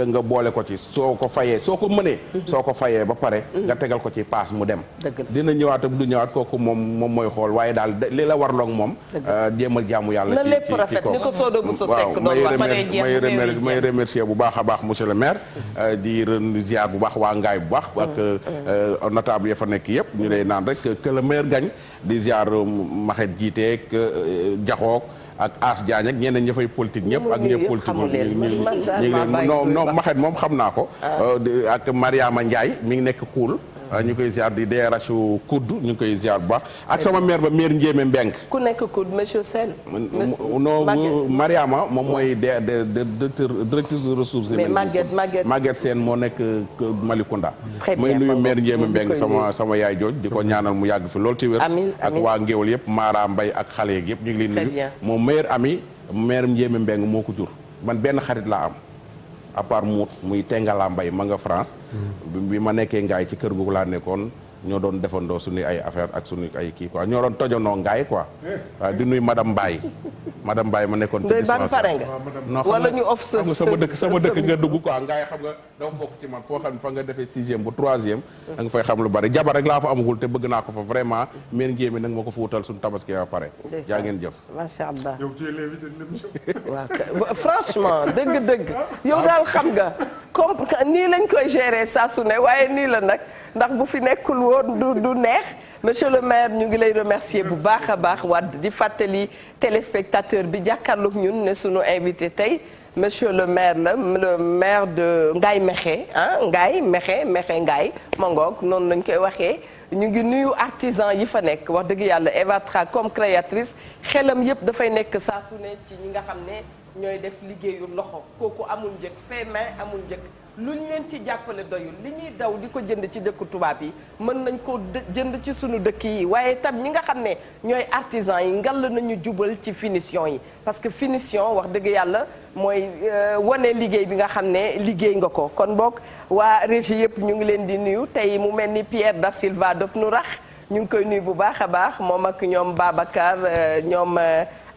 nga boole ko ci soo ko fayee soo ko mënee soo ko fayee ba pare nga tegal ko ci paas mu dem dina ñëwaat ak du ñëwaat kooku moom mooy xool waaye daal li la warloog moom jéemal jaamu yàlla na lépp rafet ni ko Sodo bu so sekk doon wax may remercier bu baax a baax monsieur le maire di ziar bu baax waa Ngaay bu baax ak notable ya fa nekk yëpp ñu lay naan rek que le maire gagne di ziar Maxet jiiteeg Jaxoog ak As Diagne ak ñeneen ña fay politique ñëpp ak ñëpp politique non Maxet moom xam naa ko ak Mariama Ndiaye mi ngi nekk Koul ñu koy ziar di DRH Koud ñu koy ziar bu baax ak sama maire ba maire Ndiémé Mbeng ku nekk Koud monsieur Sène non Mariama moom mooy directrice de ressources humaines Maguette Sène moo nekk Malicounda may nuyu maire Ndiémé Mbeng sama yaay jooj di ko ñaanal mu yàgg fi loolu ci wér ak waa Ngéwal yëpp Mara Mbay ak xale yeeg yëpp ñu ngi leen nuyu moom meilleur ami maire Ndiémé Mbeng moo ko jur man benn xarit laa am à part muut muy Tengala Mbay ma nga France bi ma nekkee Ngaay ci kër googu laa nekkoon ñoo doon defandoo suñu ay affaire ak suñu ay kii quoi ñoo doon tojandoo Ngaay quoi waaw di nuyu madame Mbaye ma nekkoon ci dispensaire non wala ñu off xam nga sama dëkk nga dugg quoi Ngaay xam nga dafa bokk ci man foo xam ne fa nga defee 6e bu 3e da nga fay xam lu bari jabar rek laa fa amagul te bëgg naa ko fa vraiment meen njéemi nag ma ko fa wutal suñu tabaski ba pare jaa ngeen jëf macha allah yow tu es l'invité de l'émission waaw franchement dëgg yow daal xam nga comme nii lañ koy gérer saa su ne waaye nii la nag ndax bu fi nekkul woon du neex monsieur le maire ñu ngi lay remercier bu baax a baax Wade di fàttali téléspectateur bi jàkkaarloog ñun ne sunu invité tey monsieur le maire la le maire de Ngaye Mékhé Ngaye Mékhé Ngaye Mangoog noonu lañ koy waxee ñu ngi nuyu artisan yi fa nekk wax dëgg yàlla Eva Tra comme créatrice xelam yëpp dafay nekk saa su ne ci ñi nga xam ne ñooy def liggéeyu loxo kooku amul njëg fait main amul njëg lu ñu leen ci jàppale doyul li ñuy daw di ko jënd ci dëkku tubaab yi mën nañ ko jënd ci sunu dëkk yi waaye tam ñi nga xam ne ñooy artisan yi ngal nañu jubal ci finition yi parce que finition wax dëgg yàlla mooy wane liggéey bi nga xam ne liggéey nga ko kon boog waa régie yëpp ñu ngi leen di nuyu tey mu mel ni Pierre da Silva daf nu rax ñu ngi koy nuyu bu baax a baax moom ak ñoom Babacar ñoom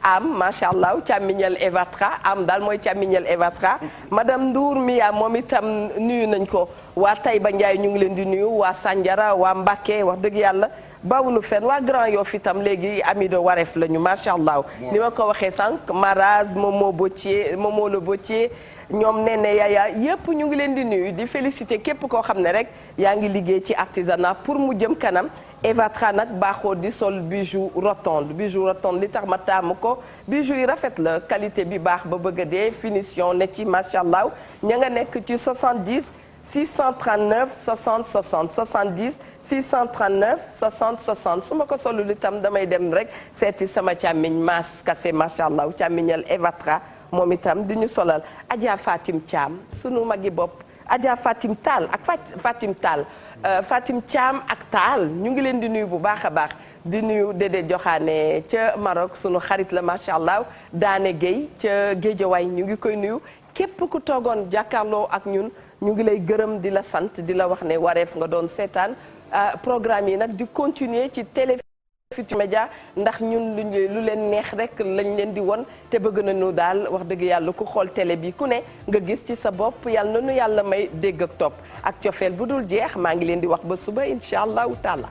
am macha allah càmmiñal Evatra am daal mooy càmmiñal Evatra madame Ndour Mia moom itam nuyu nañ ko waa Taïba Ndiaye ñu ngi leen di nuyu waa Sandiara waa Mbacké wax dëgg yàlla bawunu fenn waa Grand Yoff itam léegi ami de Waref la ñu macha allah ni ma ko waxee sànq Maraz Momo le Botier ñoom Nene Yaya yëpp ñu ngi leen di nuyu di féliciter képp koo xam ne rek yaa ngi liggéey ci artisanat pour mu jëm kanam. Evatra nag baaxoo di sol bijou rotonde li tax ma taamu ko bijou yi rafet la qualité bi baax ba bëgg a dee finition ne ci macha allah ña nga nekk ci 70 639 60 60 70 639 60 60 su ma ko solul itam damay dem rek seeti sama càmmiñ Maas Kase macha allah càmmiñal Evatra moom itam di ñu solal Adja Fatim Thiam sunu magi bopp. Adja Fatim Tall ak Fatim Tall Fatim Thiam ak Tall ñu ngi leen di nuyu bu baax a baax di nuyu Dédé Joxaane ca Maroc sunu xarit la macha allah Daane Guèye ca Géejawaay ñu ngi koy nuyu képp ku toogoon jàkkaarloo ak ñun ñu ngi lay gërëm di la sant di la wax ne wareef nga doon seetaan programme yi nag di continuer ci télé Futurs Médias ndax ñun lu leen neex rek lañ leen di won te bëgg nañu daal wax dëgg yàlla ku xool télé bi ku ne nga gis ci sa bopp yàlla na nu yàlla may dégg ak topp ak cofeel bu dul jeex maa ngi leen di wax ba suba incha allahu taala